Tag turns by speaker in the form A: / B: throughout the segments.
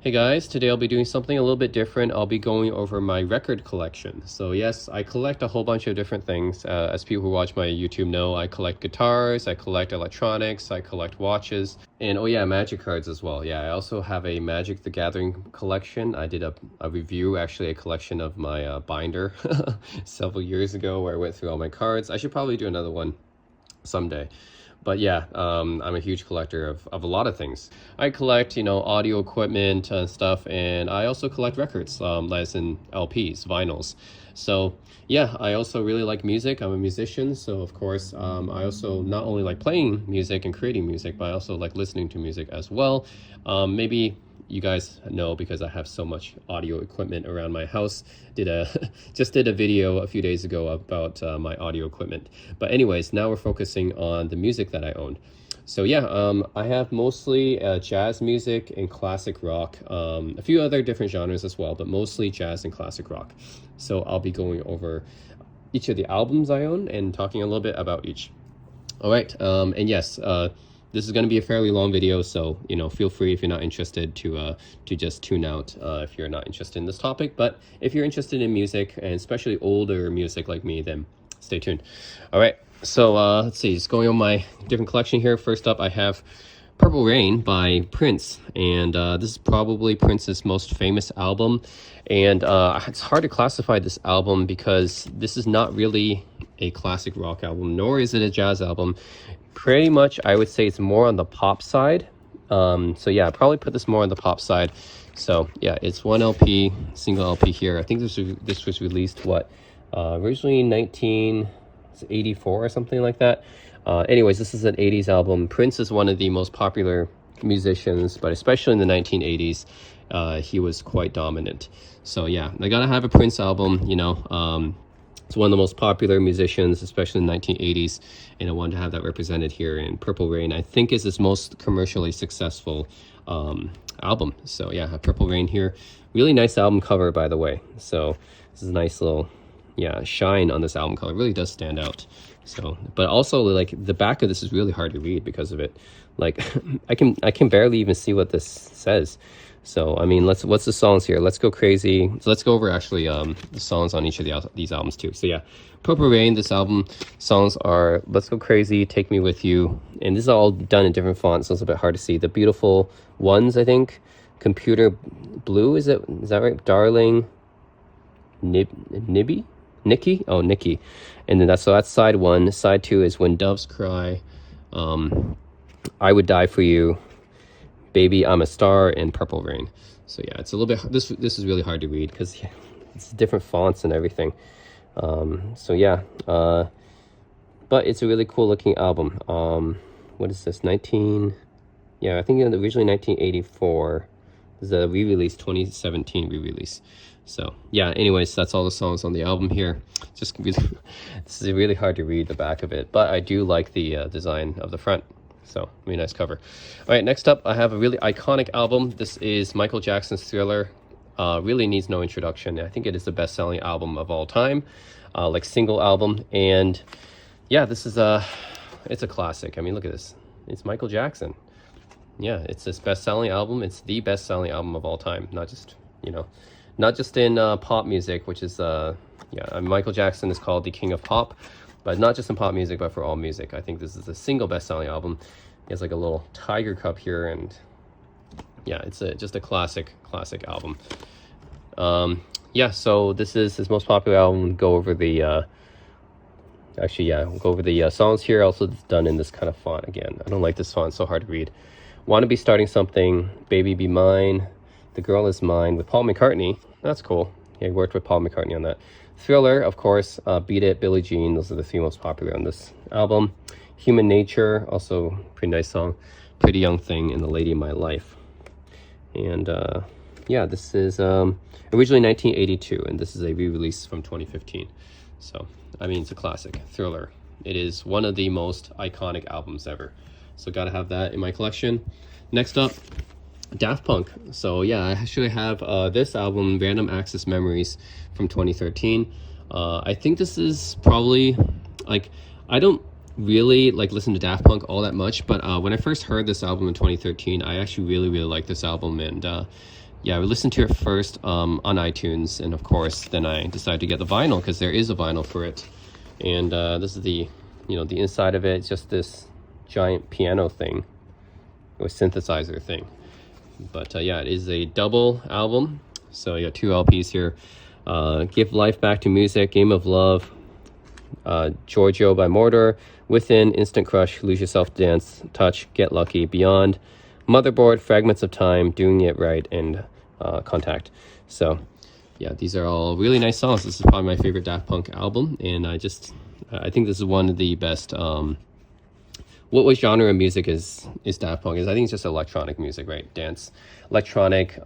A: Hey guys, today I'll be doing something a little bit different. I'll be going over my record collection. So yes, I collect a whole bunch of different things. As people who watch my YouTube know, I collect guitars, I collect electronics, I collect watches, and oh yeah, Magic cards as well. Yeah, I also have a Magic the Gathering collection. I did a review, actually a collection of my binder several years ago where I went through all my cards. I should probably do another one someday. But yeah, I'm a huge collector of a lot of things. I collect, audio equipment and stuff, and I also collect records, as in LPs, vinyls. So yeah, I also really like music. I'm a musician, so of course, I also not only like playing music and creating music, but I also like listening to music as well. Maybe you guys know because I have so much audio equipment around my house. Just did a video a few days ago about my audio equipment. But anyways, now we're focusing on the music that I own. So yeah, I have mostly jazz music and classic rock, a few other different genres as well, but mostly jazz and classic rock. So I'll be going over each of the albums I own and talking a little bit about each. All right, and yes, this is going to be a fairly long video, so feel free if you're not interested to just tune out if you're not interested in this topic. But if you're interested in music, and especially older music like me, then stay tuned. All right, so let's see, just going on my different collection here. First up, I have Purple Rain by Prince, and this is probably Prince's most famous album. And it's hard to classify this album because this is not really a classic rock album, nor is it a jazz album. Pretty much, I would say it's more on the pop side. So yeah, I'd probably put this more on the pop side. So yeah, it's one LP, single LP here. I think this was released, originally 1984 or something like that. Anyways, this is an 80s album. Prince is one of the most popular musicians, but especially in the 1980s, he was quite dominant. So yeah, I gotta have a Prince album, it's one of the most popular musicians, especially in the 1980s, and I wanted to have that represented here. In Purple Rain, I think, is his most commercially successful album. So yeah, I have Purple Rain here. Really nice album cover, by the way. So this is a nice little, shine on this album cover. It really does stand out. So, but also like the back of this is really hard to read because of it. Like I can barely even see what this says. So I mean, what's the songs here? Let's Go Crazy. So let's go over actually the songs on each of these albums too. So yeah, Purple Rain, this album songs are Let's Go Crazy, Take Me With You, and this is all done in different fonts, so it's a bit hard to see. The Beautiful Ones, I think. Computer Blue, is that right? Darling, Nibby? Nikki? Oh, Nikki. And then that's side one. Side two is When Doves Cry, I Would Die For You, Baby I'm a Star, and Purple Rain. So yeah, it's a little bit, this is really hard to read because it's different fonts and everything. So yeah, but it's a really cool looking album. What is this, I think originally 1984. This is a re-release, 2017 re-release. So yeah, anyways, that's all the songs on the album here. Just really, this is really hard to read the back of it, but I do like the design of the front. So really nice cover. All right, next up, I have a really iconic album. This is Michael Jackson's Thriller. Really needs no introduction. I think it is the best-selling album of all time, like single album. And yeah, this is it's a classic. I mean, look at this. It's Michael Jackson. Yeah, it's his best-selling album. It's the best-selling album of all time. Not just in pop music, which is Michael Jackson is called the king of pop. But not just in pop music, but for all music. I think this is the single best-selling album. He has like a little tiger cup here, and yeah, it's just a classic album. Yeah, so this is his most popular album. We'll go over the we'll go over the songs here. Also, it's done in this kind of font again. I don't like this font; it's so hard to read. Want to Be Starting Something, Baby Be Mine, The Girl Is Mine with Paul McCartney. That's cool. Yeah, he worked with Paul McCartney on that. Thriller, of course, Beat It, Billie Jean. Those are the three most popular on this album. Human Nature, also pretty nice song. Pretty Young Thing, and The Lady of My Life. And yeah, this is originally 1982, and this is a re-release from 2015. So, I mean, it's a classic. Thriller. It is one of the most iconic albums ever. So gotta have that in my collection. Next up, Daft Punk. So yeah, I actually have this album, Random Access Memories, from 2013. I think this is probably, like, I don't really listen to Daft Punk all that much, but when I first heard this album in 2013, I actually really liked this album, and yeah, I listened to it first on iTunes, and of course, then I decided to get the vinyl because there is a vinyl for it. And this is the, the inside of it. It's just this giant piano thing or synthesizer thing. But yeah, it is a double album. So you got 2 LPs here. Give Life Back to Music, Game of Love, Giorgio by Mordor, Within, Instant Crush, Lose Yourself, Dance, Touch, Get Lucky, Beyond, Motherboard, Fragments of Time, Doing It Right, and Contact. So yeah, these are all really nice songs. This is probably my favorite Daft Punk album, and I think this is one of the best. What genre of music is Daft Punk? I think it's just electronic music, right? Dance, electronic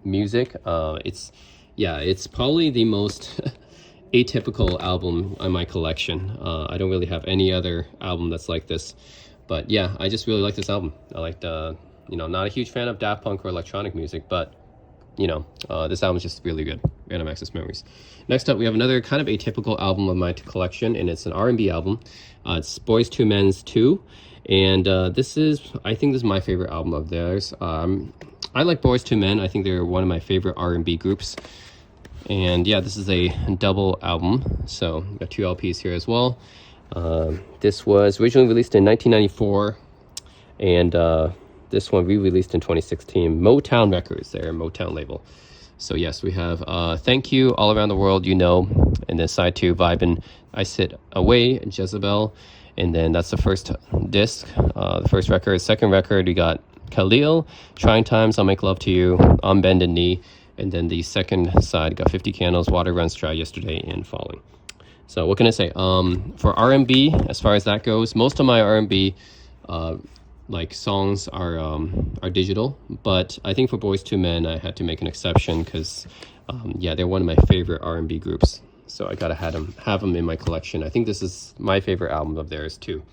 A: music. It's probably the most atypical album in my collection. I don't really have any other album that's like this, but yeah, I just really like this album. I liked, not a huge fan of Daft Punk or electronic music, but this album is just really good. Random Access Memories. Next up, we have another kind of atypical album of my collection, and it's an R&B album. It's Boyz II Men's 2, and I think this is my favorite album of theirs. I like Boyz II Men. I think they're one of my favorite R&B groups. And yeah, this is a double album, so we've got 2 LPs here as well. This was originally released in 1994, and this one re-released in 2016. Motown Records, their Motown label. So yes, we have Thank You, All Around the World, and then side 2, Vibin', I Sit Away, Jezebel. And then that's the first disc, the first record. Second record, we got Khalil, Trying Times, I'll Make Love to You, On Bended Knee. And then the second side got 50 Candles, Water Runs Dry, Yesterday, and Falling. So what can I say? For R&B, as far as that goes, most of my R&B songs are digital, but I think for Boyz II Men, I had to make an exception because, they're one of my favorite R&B groups. So I gotta have them in my collection. I think this is my favorite album of theirs too.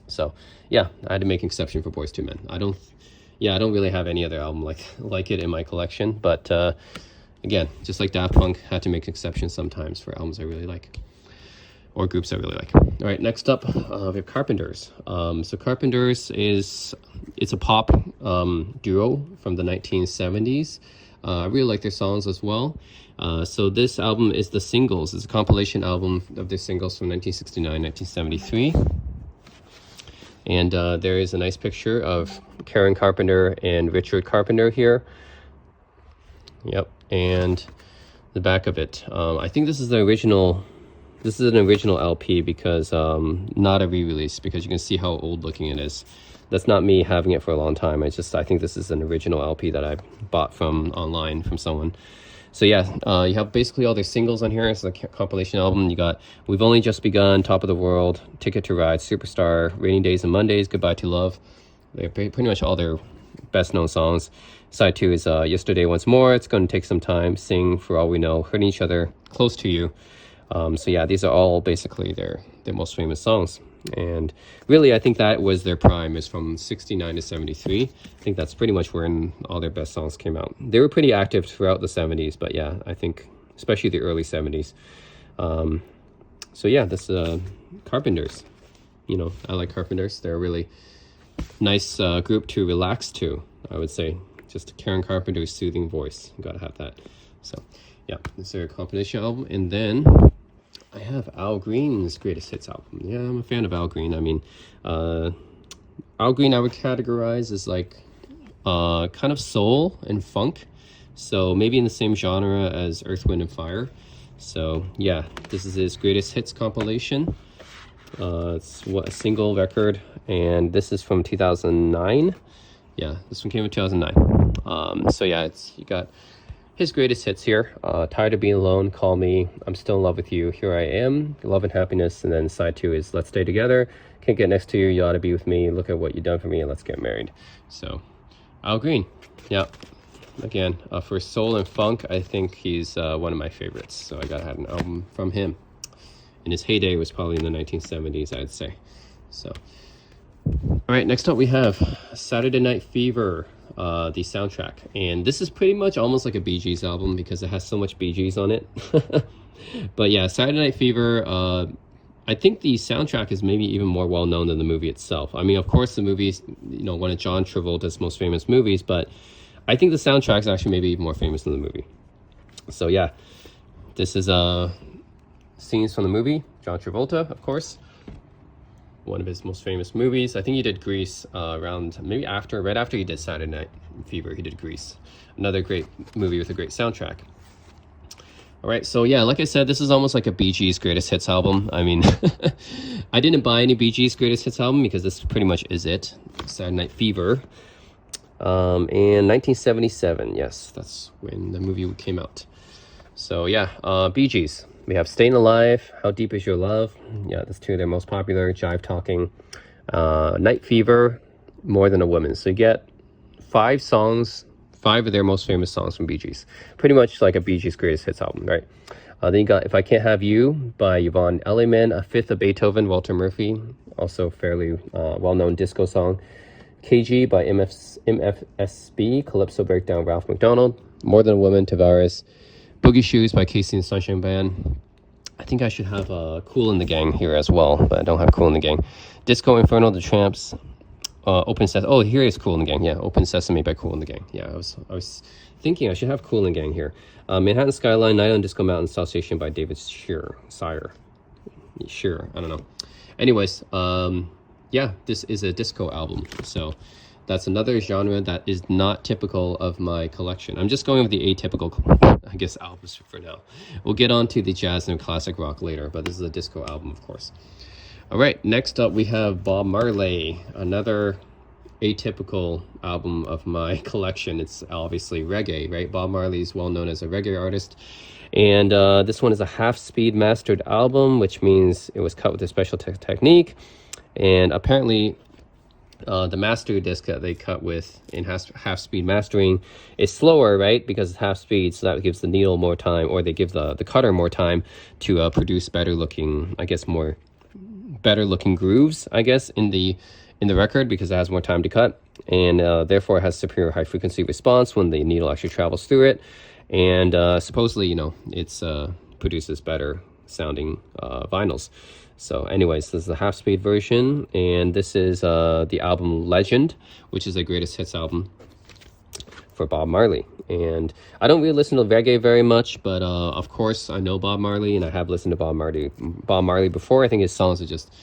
A: So yeah, I had to make an exception for Boyz II Men. I don't really have any other album like it in my collection, but again, just like Daft Punk, had to make an exception sometimes for albums I really like, or groups I really like. All right, next up, we have Carpenters. So Carpenters it's a pop duo from the 1970s. I really like their songs as well. So this album is the singles. It's a compilation album of their singles from 1969, 1973. And there is a nice picture of Karen Carpenter and Richard Carpenter here. Yep, and the back of it. I think this is the original. This is an original LP because not a re-release, because you can see how old looking it is. That's not me having it for a long time. I think this is an original LP that I bought from online from someone. So yeah, you have basically all their singles on here. It's a compilation album. You got We've Only Just Begun, Top of the World, Ticket to Ride, Superstar, Rainy Days and Mondays, Goodbye to Love. They're pretty much all their best known songs. Side 2 is Yesterday Once More, It's Gonna Take Some Time, Sing, For All We Know, Hurting Each Other, Close to You. So yeah, these are all basically their most famous songs. And really, I think that was their prime, is from 69 to 73. I think that's pretty much when all their best songs came out. They were pretty active throughout the 70s, but yeah, I think especially the early 70s. So yeah, this Carpenters. I like Carpenters. They're a really nice group to relax to, I would say. Just Karen Carpenter's soothing voice. You gotta have that. So yeah, this is their compilation album. And then I have Al Green's Greatest Hits album. Yeah, I'm a fan of Al Green. I mean, Al Green I would categorize as kind of soul and funk. So maybe in the same genre as Earth, Wind and Fire. So yeah, this is his Greatest Hits compilation. It's a single record, and this is from 2009. Yeah, this one came in 2009. So yeah, you got his greatest hits here. Tired of Being Alone, Call Me, I'm Still in Love with You, Here I Am, Love and Happiness, and then side 2 is Let's Stay Together, Can't Get Next to You, You Ought to Be With Me, Look at What You've Done for Me, and Let's Get Married. So Al Green, yeah, again, for soul and funk, I think he's one of my favorites. So I gotta have an album from him. In his heyday was probably in the 1970s, I'd say. So all right, next up we have Saturday Night Fever, the soundtrack. And this is pretty much almost like a Bee Gees album because it has so much Bee Gees on it. But yeah, Saturday Night Fever, I think the soundtrack is maybe even more well-known than the movie itself. I mean, of course, the movie's, one of John Travolta's most famous movies, but I think the soundtrack is actually maybe more famous than the movie. So yeah, this is scenes from the movie. John Travolta, of course, one of his most famous movies. I think he did Grease around maybe right after he did Saturday Night Fever. He did Grease, another great movie with a great soundtrack. All right, so yeah, like I said, this is almost like a Bee Gees greatest hits album. I mean, I didn't buy any Bee Gees greatest hits album because this pretty much is it. Saturday Night Fever. In 1977, yes, that's when the movie came out. So yeah, Bee Gees. We have Staying Alive, How Deep Is Your Love? Yeah, that's two of their most popular. Jive Talking, Night Fever, More Than a Woman. So you get 5 songs, 5 of their most famous songs from Bee Gees. Pretty much like a Bee Gees greatest hits album, right? Then you got If I Can't Have You by Yvonne Elliman, A Fifth of Beethoven, Walter Murphy, also fairly well-known disco song. KG by MFSB, Calypso Breakdown, Ralph McDonald, More Than a Woman, Tavares, Boogie Shoes by Casey and Sunshine Band. I think I should have Kool and the Gang here as well, but I don't have Kool and the Gang. Disco Inferno, The Tramps, Open Sesame. Oh, here is Kool and the Gang. Yeah, Open Sesame by Kool and the Gang. Yeah, I was thinking I should have Kool and the Gang here. Manhattan Skyline, Night on Disco Mountain, South Station by David Sire. Sure, I don't know. Anyways, yeah, this is a disco album, so that's another genre that is not typical of my collection. I'm just going with the atypical, I guess, albums for now. We'll get on to the jazz and classic rock later, but this is a disco album, of course. All right, next up we have Bob Marley, another atypical album of my collection. It's obviously reggae, right? Bob Marley is well known as a reggae artist. And this one is a half-speed mastered album, which means it was cut with a special technique. And apparently, the master disc that they cut with in half-speed mastering is slower, right? Because it's half-speed, so that gives the needle more time, or they give the cutter more time to produce better-looking, I guess, better-looking grooves, I guess, in the record, because it has more time to cut, and therefore it has superior high-frequency response when the needle actually travels through it. And supposedly, you know, it's produces better sounding vinyls. So anyways, this is the half-speed version, and this is the album Legend, which is the greatest hits album for Bob Marley. And I don't really listen to reggae very much, but of course I know Bob Marley, and I have listened to Bob Marley before. I think his songs are just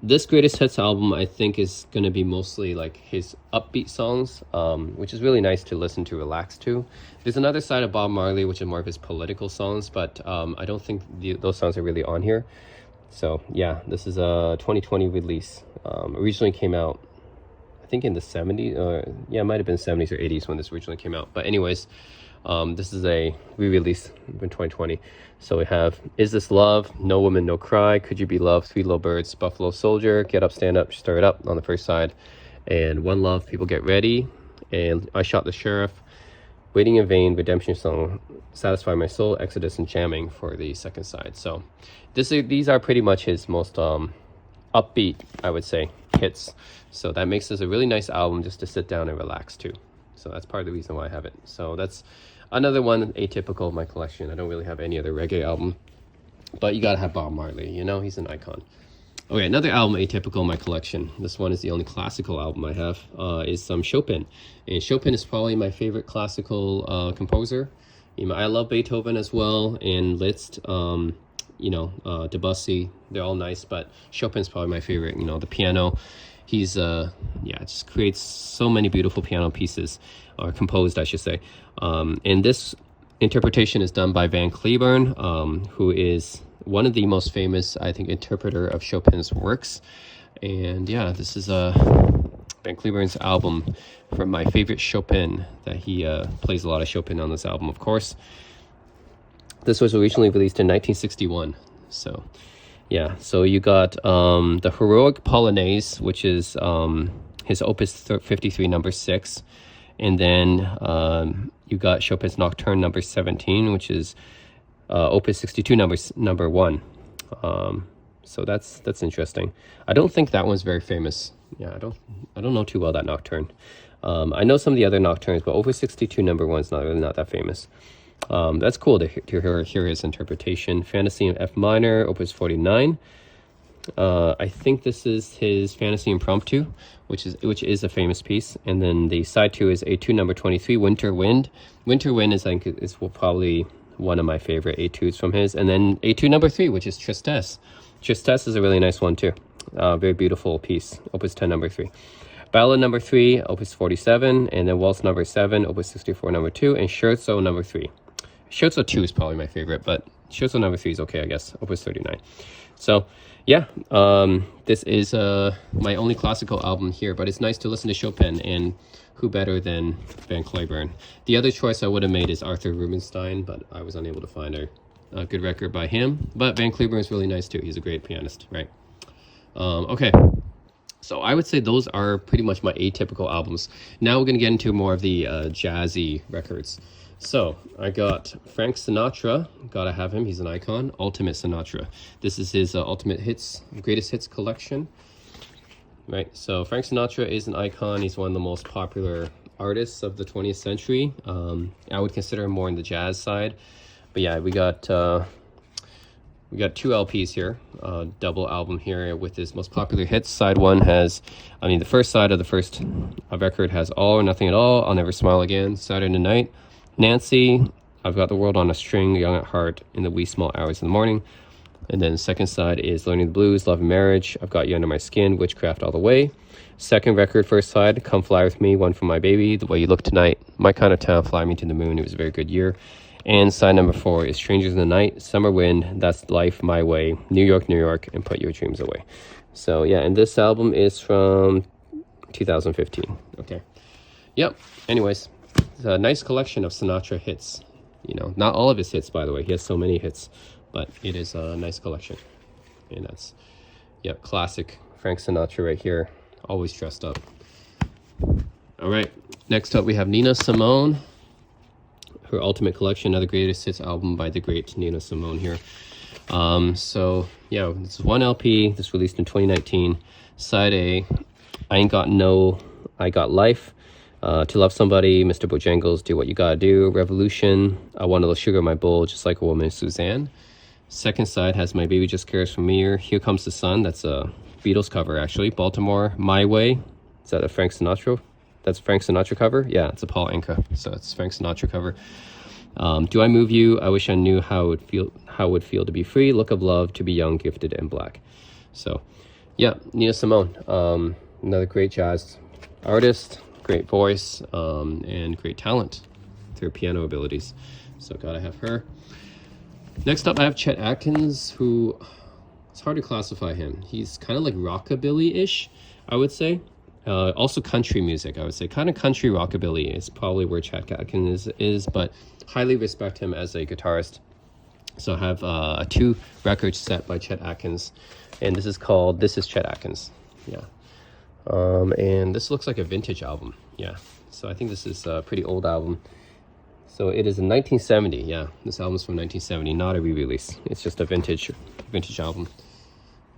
A: this greatest hits album, I think, is going to be mostly like his upbeat songs, which is really nice to listen to, relax to. There's another side of Bob Marley, which is more of his political songs, but I don't think those songs are really on here. So yeah, this is a 2020 release. Originally came out, I think, in the 70s, or yeah, it might have been 70s or 80s when this originally came out. But anyways, this is a re-release in 2020. So we have Is This Love, No Woman, No Cry, Could You Be Loved, Sweet Little Birds, Buffalo Soldier, Get Up, Stand Up, Stir It Up on the first side, and One Love, People Get Ready, and I Shot the Sheriff, Waiting in Vain, Redemption Song, Satisfy My Soul, Exodus, and Jamming for the second side. So these are pretty much his most upbeat, I would say, hits. So that makes this a really nice album just to sit down and relax to. So that's part of the reason why I have it. So that's another one atypical of my collection. I don't really have any other reggae album, but you gotta have Bob Marley, you know, he's an icon. Okay, another album atypical in my collection. This one is the only classical album I have, is some Chopin. And Chopin is probably my favorite classical composer. You know, I love Beethoven as well, and Liszt, you know, Debussy, they're all nice, but Chopin's probably my favorite. You know, the piano, he's yeah, just creates so many beautiful piano pieces, or composed, I should say. And this interpretation is done by Van Cliburn, who is one of the most famous, I think, interpreter of Chopin's works. And yeah, this is Van Cliburn's album from my favorite Chopin, that he plays a lot of Chopin on this album, of course. This was originally released in 1961. So yeah, so you got the Heroic Polonaise, which is his Opus 53 number 6, and then you got Chopin's Nocturne number 17, which is Opus 62 number 1. So that's interesting. I don't think that one's very famous. Yeah, I don't know too well that Nocturne. I know some of the other Nocturnes, but Opus 62 number 1 is not that famous. That's cool to hear his interpretation. Fantasy in F minor, Opus 49. I think this is his Fantasy Impromptu, which is a famous piece. And then the side 2 is A2 number 23, Winter Wind. Winter Wind is, I think, is probably one of my favorite A2s from his. And then A2 number 3, which is Tristesse. Tristesse is a really nice one too. Very beautiful piece, Opus 10 number 3. Ballad number 3, Opus 47, and then Waltz number 7, Opus 64 number 2, and Scherzo number 3. Scherzo 2 is probably my favorite, but Scherzo number 3 is okay, I guess. Opus 39. So yeah, this is my only classical album here, but it's nice to listen to Chopin, and who better than Van Cliburn? The other choice I would have made is Arthur Rubinstein, but I was unable to find a good record by him. But Van Cliburn is really nice too. He's a great pianist, right? Okay. So I would say those are pretty much my atypical albums. Now we're going to get into more of the jazzy records. So I got Frank Sinatra, gotta have him, he's an icon. Ultimate Sinatra. This is his Ultimate Hits, Greatest Hits collection. Right, so Frank Sinatra is an icon. He's one of the most popular artists of the 20th century. I would consider him more in the jazz side. But yeah, we got 2 LPs here, double album here with his most popular hits. Side 1 has, the first side of the first record has All or Nothing at All, I'll Never Smile Again, Saturday Night, Nancy, I've Got the World on a String, Young at Heart, In the Wee Small Hours in the Morning. And then the second side is Learning the Blues, Love and Marriage, I've Got You Under My Skin, Witchcraft All the Way. Second record, first side, Come Fly With Me, One for My Baby, The Way You Look Tonight, My Kind of Town, Fly Me to the Moon. It was a very good year. And side number 4 is Strangers in the Night, Summer Wind, That's Life, My Way, New York, and Put Your Dreams Away. So yeah, and this album is from 2015. Okay. Yep. Anyways, it's a nice collection of Sinatra hits. Not all of his hits, by the way. He has so many hits, but it is a nice collection. And that's, yep, classic Frank Sinatra right here. Always dressed up. All right. Next up, we have Nina Simone. Her Ultimate Collection, another greatest hits album by the great Nina Simone here. So yeah, this is 1 LP. This released in 2019. Side A, I Ain't Got No, I Got Life, To Love Somebody, Mr. Bojangles, Do What You Gotta Do, Revolution, I Want a Little Sugar in My Bowl, Just Like a Woman, Suzanne. Second side has My Baby Just Cares for Me, Here Comes the Sun. That's a Beatles cover actually. Baltimore, My Way. Is that a Frank Sinatra? That's Frank Sinatra cover? Yeah, it's a Paul Anka. So it's Frank Sinatra cover. Do I Move You? I Wish I Knew How it would feel to be free. Look of Love, To Be Young, Gifted, and Black. So yeah, Nina Simone. Another great jazz artist, great voice, and great talent through piano abilities. So gotta have her. Next up, I have Chet Atkins, who it's hard to classify him. He's kind of like rockabilly-ish, I would say. Also country music, I would say. Kind of country rockabilly is probably where Chet Atkins is, but highly respect him as a guitarist. So I have a 2 record set by Chet Atkins, and this is called This Is Chet Atkins. Yeah. And this looks like a vintage album. Yeah. So I think this is a pretty old album. So it is in 1970. Yeah, this album's from 1970, not a re-release. It's just a vintage album.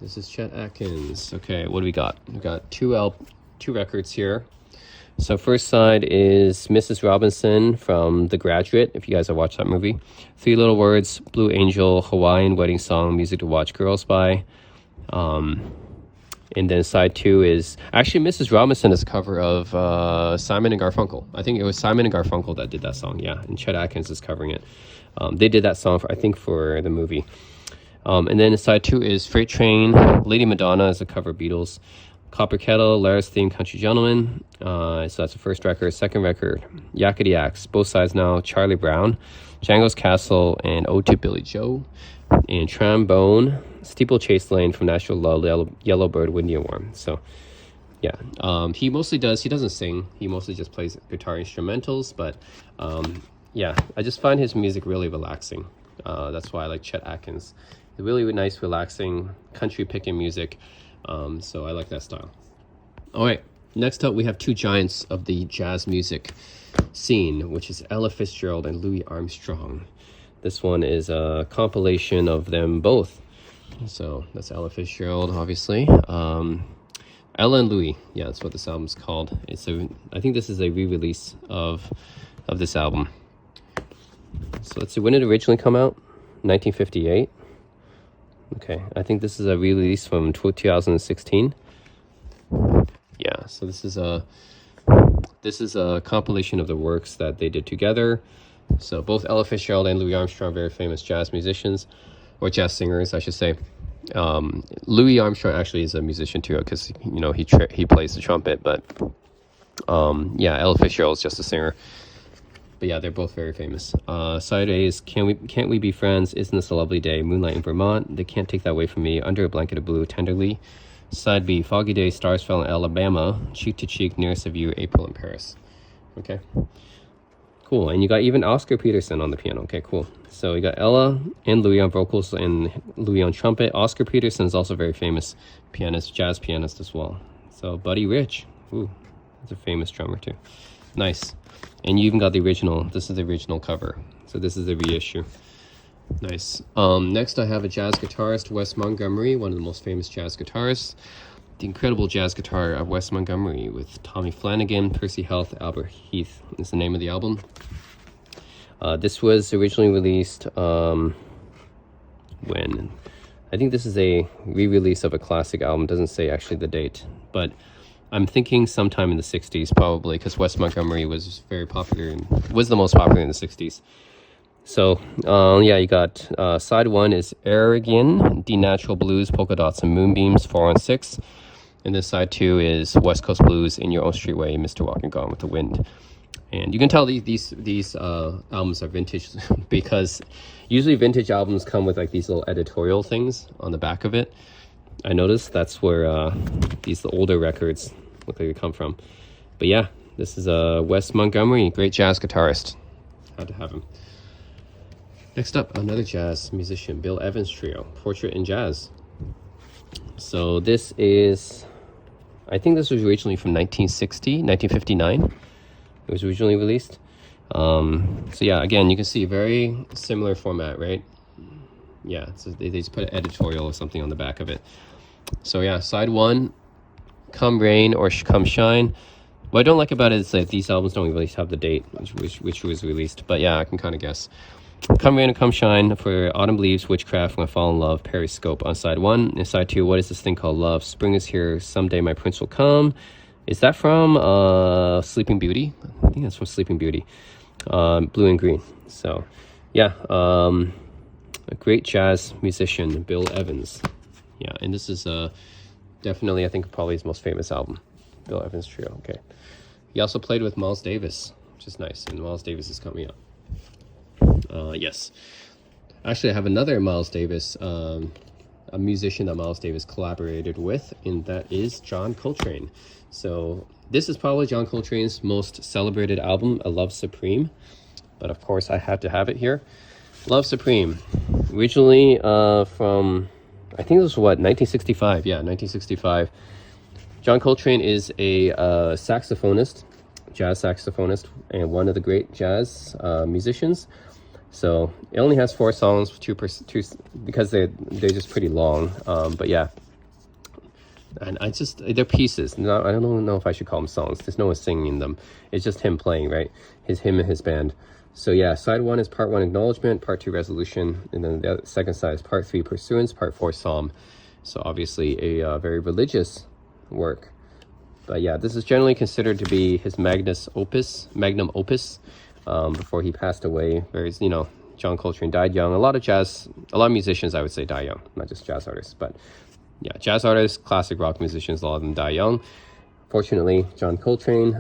A: This is Chet Atkins. Okay, what do we got? We got 2 records here. So first side is Mrs. Robinson from The Graduate, if you guys have watched that movie. 3 Little Words, Blue Angel, Hawaiian Wedding Song, Music to Watch Girls by. And then side 2 is actually Mrs. Robinson is a cover of Simon and Garfunkel. I think it was Simon and Garfunkel that did that song, yeah. And Chet Atkins is covering it. They did that song for the movie. And then side 2 is Freight Train, Lady Madonna is a cover of Beatles. Copper Kettle, Lara's Theme, Country Gentleman. So that's the first record. Second record, Yakety Axe, Both Sides Now, Charlie Brown, Django's Castle, and Ode to Billy Joe. And Trombone, Steeplechase Lane from Nashville Love, Yellowbird, Windy and Warm. So yeah, he doesn't sing. He mostly just plays guitar instrumentals. But yeah, I just find his music really relaxing. That's why I like Chet Atkins. Really nice, relaxing, country picking music. So I like that style. All right, next up we have 2 giants of the jazz music scene, which is Ella Fitzgerald and Louis Armstrong. This one is a compilation of them both. So that's Ella Fitzgerald, obviously. Ella and Louis, yeah, that's what this album's called. I think this is a re-release of this album. So let's see, when did it originally come out? 1958. Okay, I think this is a release from 2016. Yeah, so this is a compilation of the works that they did together. So both Ella Fitzgerald and Louis Armstrong, very famous jazz musicians, or jazz singers, I should say. Louis Armstrong actually is a musician too, because he plays the trumpet. But yeah, Ella Fitzgerald is just a singer. But yeah, they're both very famous. Side A is Can't We Be Friends? Isn't This a Lovely Day? Moonlight in Vermont. They Can't Take That Away From Me. Under a Blanket of Blue. Tenderly. Side B, Foggy Day, Stars Fell in Alabama. Cheek to Cheek, Nearest of You, April in Paris. Okay. Cool. And you got even Oscar Peterson on the piano. Okay, cool. So you got Ella and Louis on vocals and Louis on trumpet. Oscar Peterson is also a very famous pianist, jazz pianist as well. So Buddy Rich. Ooh, that's a famous drummer too. Nice. And you even got the original. This is the original cover. So this is the reissue. Nice. Next I have a jazz guitarist, Wes Montgomery, one of the most famous jazz guitarists. The incredible jazz guitar of Wes Montgomery with Tommy Flanagan, Percy Heath, Albert Heath is the name of the album. This was originally released when? I think this is a re-release of a classic album. Doesn't say actually the date, but I'm thinking sometime in the 60s probably, because Wes Montgomery was very popular and was the most popular in the 60s. So, yeah, you got side 1 is Aragon, D Natural Blues, Polka Dots and Moonbeams, 4 on 6. And then side 2 is West Coast Blues, In Your Own Street Way, Mr. Walking Gone with the Wind. And you can tell these albums are vintage because usually vintage albums come with like these little editorial things on the back of it. I noticed that's where the older records look like they come from. But yeah, this is Wes Montgomery, great jazz guitarist. Had to have him. Next up, another jazz musician, Bill Evans Trio, Portrait in Jazz. So this is, I think this was originally from 1959. It was originally released. So yeah, again, you can see very similar format, right? Yeah, so they just put an editorial or something on the back of it. So yeah, side 1, Come Rain or Come Shine. What I don't like about it is that these albums don't really have the date which was released. But yeah, I can kind of guess. Come Rain or Come Shine for Autumn Leaves, Witchcraft, When I Fall in Love, Periscope on side 1. And side 2, What Is This Thing Called Love? Spring Is Here, Someday My Prince Will Come. Is that from Sleeping Beauty? I think that's from Sleeping Beauty. Blue and Green. So yeah, a great jazz musician, Bill Evans. Yeah, and this is definitely, I think, probably his most famous album, Bill Evans Trio. Okay. He also played with Miles Davis, which is nice, and Miles Davis is coming up. Yes. Actually, I have another Miles Davis, a musician that Miles Davis collaborated with, and that is John Coltrane. So this is probably John Coltrane's most celebrated album, A Love Supreme. But of course, I had to have it here. Love Supreme. Originally from, I think it was what, 1965? Yeah, 1965. John Coltrane is a saxophonist, jazz saxophonist, and one of the great jazz musicians. So it only has 4 songs, two because they're just pretty long. But yeah, and they're pieces. I don't know if I should call them songs. There's no one singing them. It's just him playing, right? Him and his band. So yeah, side 1 is part 1 acknowledgement, part 2 resolution, and then the second side is part 3 pursuance, part 4 psalm. So obviously a very religious work. But yeah, this is generally considered to be his magnum opus. Before he passed away. John Coltrane died young. A lot of musicians, I would say, die young, not just jazz artists, but yeah, jazz artists, classic rock musicians, a lot of them die young. Fortunately, John Coltrane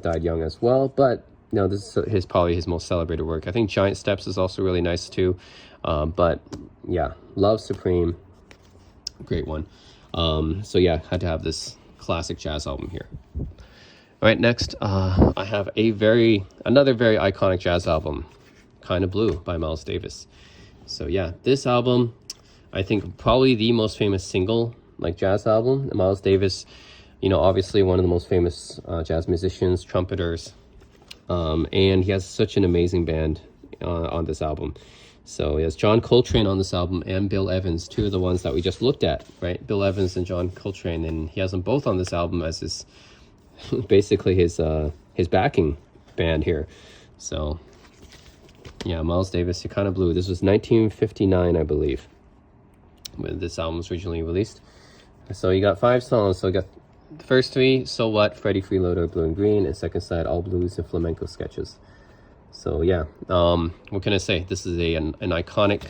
A: died young as well, but this is probably his most celebrated work. I think Giant Steps is also really nice too. But yeah, Love Supreme, great one. So yeah, had to have this classic jazz album here. All right, next, I have another very iconic jazz album, Kind of Blue by Miles Davis. So yeah, this album, I think probably the most famous single, like jazz album. Miles Davis, obviously one of the most famous jazz musicians, trumpeters, and he has such an amazing band on this album. So he has John Coltrane on this album and Bill Evans, two of the ones that we just looked at, right? Bill Evans and John Coltrane, and he has them both on this album as his basically his backing band here. So yeah, Miles Davis, Kind of Blue. This was 1959, I believe. when this album was originally released. So you got 5 songs. So you got the first 3, So What, Freddie Freeloader, Blue and Green, and second side, All Blues and Flamenco Sketches. So yeah, what can I say? This is an iconic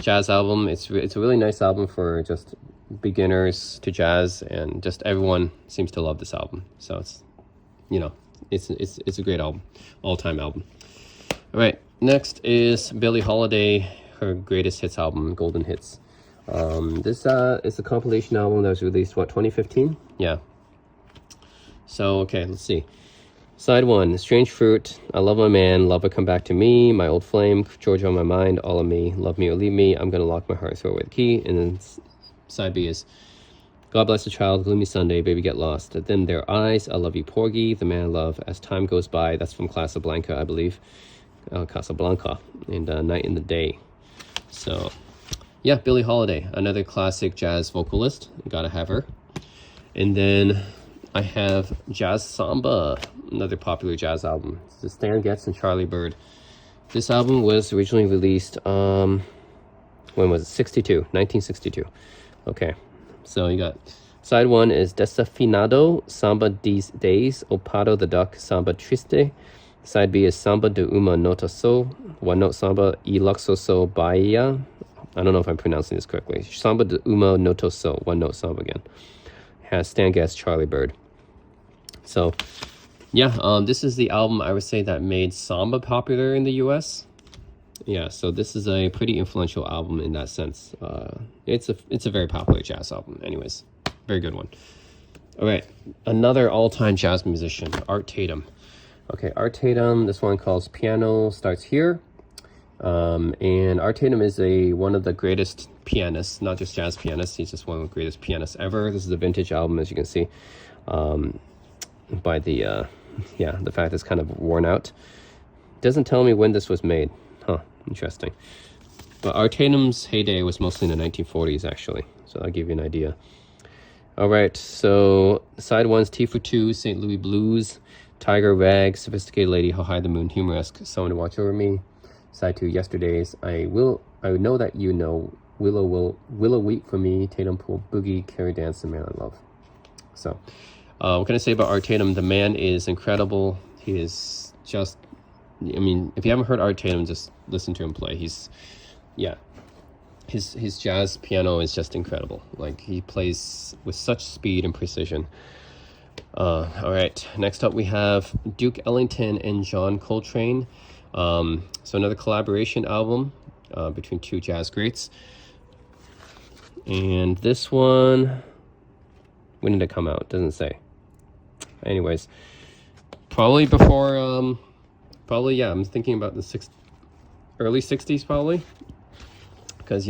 A: jazz album. It's a really nice album for just beginners to jazz, and just everyone seems to love this album. So it's, you know, it's a great album, all-time album. All right, next is Billie Holiday, her greatest hits album, Golden Hits. This is a compilation album that was released, what, 2015? Yeah. So, okay, let's see. Side 1, Strange Fruit, I Love My Man, Love Will Come Back to Me, My Old Flame, Georgia on My Mind, All of Me, Love Me or Leave Me, I'm Gonna Lock My Heart, Throw Away the Key. And then side B is God Bless the Child, Gloomy Sunday, Baby Get Lost. Then Their Eyes, I Love You Porgy, The Man I Love, As Time Goes By, that's from Casablanca, I believe. Casablanca, and Night in the Day. So, yeah, Billie Holiday, another classic jazz vocalist. Gotta have her. And then I have Jazz Samba, another popular jazz album. This is Stan Getz and Charlie Byrd. This album was originally released, when was it? 1962. Okay, so you got side 1 is Desafinado, Samba These Days, O Pato the Duck, Samba Triste. Side B is Samba de Uma Nota So, One Note Samba y Luxo So Bahia. I don't know if I'm pronouncing this correctly. Samba de Uma Nota So, One Note Samba again. Has Stan Getz, Charlie Byrd. So, yeah, this is the album I would say that made samba popular in the US. Yeah, so this is a pretty influential album in that sense. It's a very popular jazz album. Anyways, very good one. All right, another all-time jazz musician, Art Tatum. Okay, Art Tatum, this one calls Piano Starts Here. And Art Tatum is one of the greatest pianists, not just jazz pianists. He's just one of the greatest pianists ever. This is a vintage album, as you can see, by the fact it's kind of worn out. Doesn't tell me when this was made. Huh, interesting. But Art Tatum's heyday was mostly in the 1940s, actually. So I'll give you an idea. All right, so side 1's Tea for Two, St. Louis Blues, Tiger Rag, Sophisticated Lady, How High the Moon, Humoresque, Someone to Watch Over Me. Side 2, Yesterdays, I Know That You Know, Willow Weep for Me, Tatum Pool Boogie, Carrie Dance, and Man I Love. So, what can I say about Art Tatum? The man is incredible. He is just, I mean, if you haven't heard Art Tatum, just listen to him play. His jazz piano is just incredible. Like, he plays with such speed and precision. All right, next up we have Duke Ellington and John Coltrane. So another collaboration album between 2 jazz greats. And this one, when did it come out? Doesn't say. Anyways, probably before, I'm thinking about the early 60s probably. Because,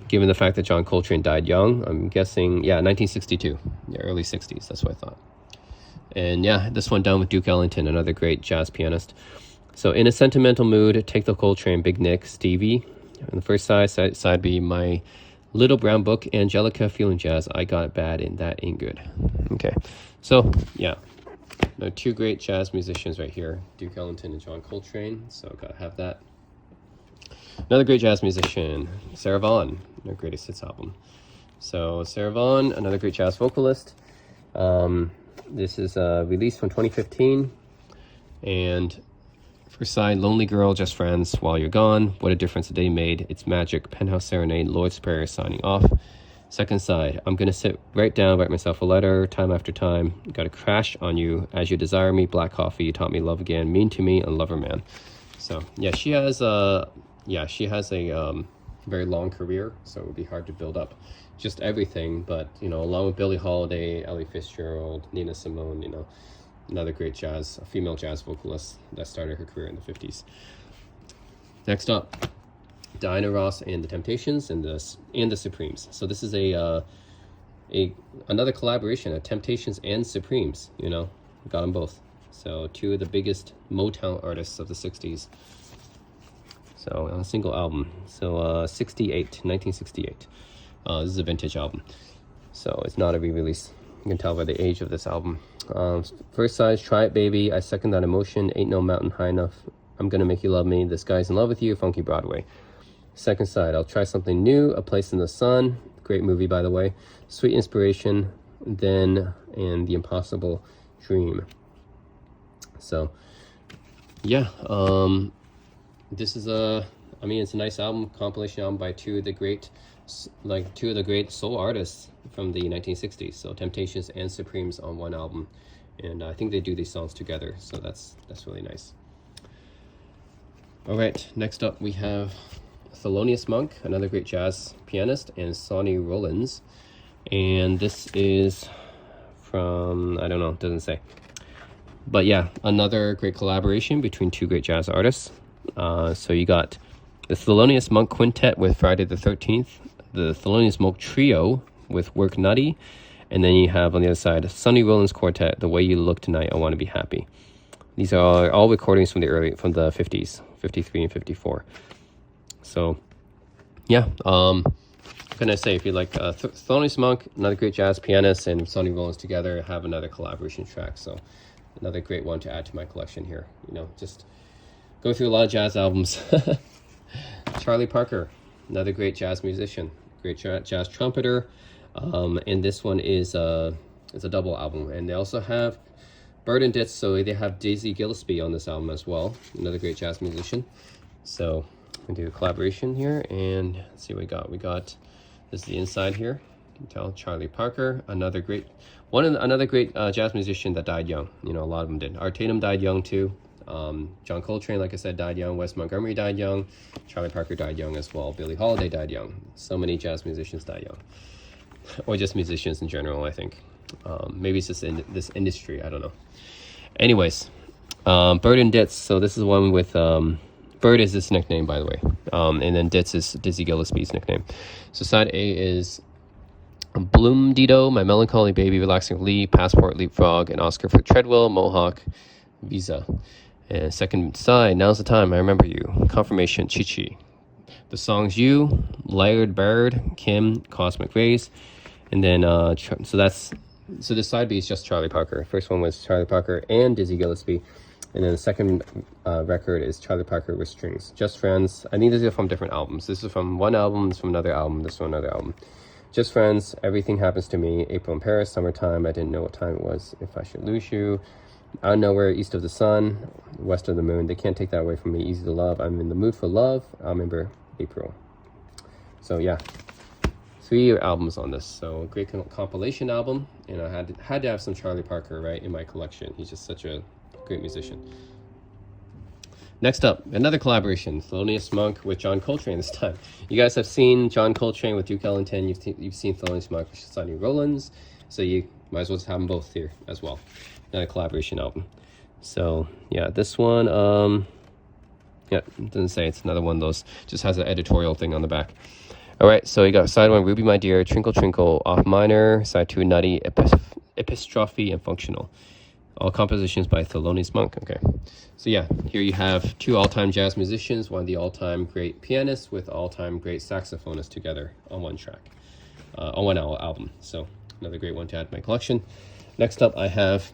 A: given the fact that John Coltrane died young, I'm guessing, 1962. Yeah, early 60s, that's what I thought. And yeah, this one done with Duke Ellington, another great jazz pianist. So, In a Sentimental Mood, Take the Coltrane, Big Nick, Stevie. And the first side B, My Little Brown Book, Angelica, Feeling Jazz, I Got It Bad, and That Ain't Good. Okay, so yeah, now 2 great jazz musicians right here, Duke Ellington and John Coltrane. So gotta have that. Another great jazz musician, Sarah Vaughan, their greatest hits album. So Sarah Vaughan, another great jazz vocalist. This is released from 2015. And first side, Lonely Girl, Just Friends, While You're Gone, What a Difference a Day Made, It's Magic, Penthouse Serenade, Lloyd's Prayer, Signing Off. Second side, I'm gonna sit right down, write myself a letter, time after time, gotta crash on you, As You Desire Me, Black Coffee, You Taught Me Love Again, Mean to Me, and Lover Man. So yeah, she has a very long career, so it would be hard to build up just everything. But along with Billie Holiday, Ella Fitzgerald, Nina Simone, another great female jazz vocalist that started her career in the 50s. Next up, Diana Ross and the Temptations and the Supremes. So this is another collaboration of Temptations and Supremes. Got them both. So 2 of the biggest Motown artists of the 60s. So on a single album. So 1968. This is a vintage album. So it's not a re-release. You can tell by the age of this album. First side, Try It Baby, I Second That Emotion, Ain't No Mountain High Enough, I'm Gonna Make You Love Me, This Guy's in Love with You, Funky Broadway. Second side, I'll try something new. A Place in the Sun, great movie by the way. Sweet Inspiration, Then, and The Impossible Dream. So yeah, this is I mean, it's a nice album, compilation album by two of the great soul artists from the 1960s. So Temptations and Supremes on one album, and I think they do these songs together, so that's really nice. All right, next up we have Thelonious Monk, another great jazz pianist, and Sonny Rollins, and this is from, I don't know, it doesn't say, but yeah, another great collaboration between two great jazz artists. So you got the Thelonious Monk Quintet with Friday the 13th, the Thelonious Monk Trio with Work Nutty, and then you have on the other side Sonny Rollins Quartet, The Way You Look Tonight, I Want to Be Happy. These are all recordings from the 50s, 53 and 54. So yeah, what can I say? If you like Thelonious Monk, another great jazz pianist, and Sonny Rollins together have another collaboration track. So another great one to add to my collection here. You know, just go through a lot of jazz albums. Charlie Parker, another great jazz musician, great jazz trumpeter, and this one is a double album. And they also have Bird and Ditz, so they have Dizzy Gillespie on this album as well, another great jazz musician. So we do a collaboration here, and let's see what we got. We got, this is the inside here. You can tell Charlie Parker, another great jazz musician that died young. You know, a lot of them did. Art Tatum died young too. John Coltrane, like I said, died young. Wes Montgomery died young. Charlie Parker died young as well. Billie Holiday died young. So many jazz musicians die young, or just musicians in general, I think. Maybe it's just in this industry, I don't know. Anyways, Bird and Ditz. So this is one with Bird is his nickname, by the way, and then Ditz is Dizzy Gillespie's nickname. So side A is Bloom Dido, My Melancholy Baby, Relaxing Lee, Passport, Leapfrog, and Oscar for Treadwell, Mohawk, Visa. And second side, Now's the Time, I Remember You, Confirmation, Chi-Chi. The songs You, Layered Bird, Kim, Cosmic Rays, and then so this side B is just Charlie Parker. First one was Charlie Parker and Dizzy Gillespie, and then the second record is Charlie Parker with strings, Just Friends. I think these are from different albums. This is from one album, this is from another album, this is from another album. Just Friends, Everything Happens to Me, April in Paris, Summertime, I Didn't Know What Time It Was, If I Should Lose You, Out of Nowhere, East of the Sun, West of the Moon, They Can't Take That Away From Me, Easy to Love, I'm in the Mood for Love, I Remember April. So yeah, 3 albums on this. So a great compilation album, and I had to have some Charlie Parker, right, in my collection. He's just such a great musician. Next up, another collaboration, Thelonious Monk with John Coltrane this time. You guys have seen John Coltrane with Duke Ellington. You've seen Thelonious Monk with Sonny Rollins. So you might as well have them both here as well. Another collaboration album. So yeah, this one, yeah, it doesn't say, it's another one of those, just has an editorial thing on the back. All right, so you got side 1, Ruby My Dear, Twinkle Twinkle, Off Minor, side 2, Nutty, Epistrophe, and Functional. All compositions by Thelonious Monk. Okay, so yeah, here you have 2 all-time jazz musicians, one of the all-time great pianists with all-time great saxophonists together on one track, on one album. So another great one to add to my collection. Next up, I have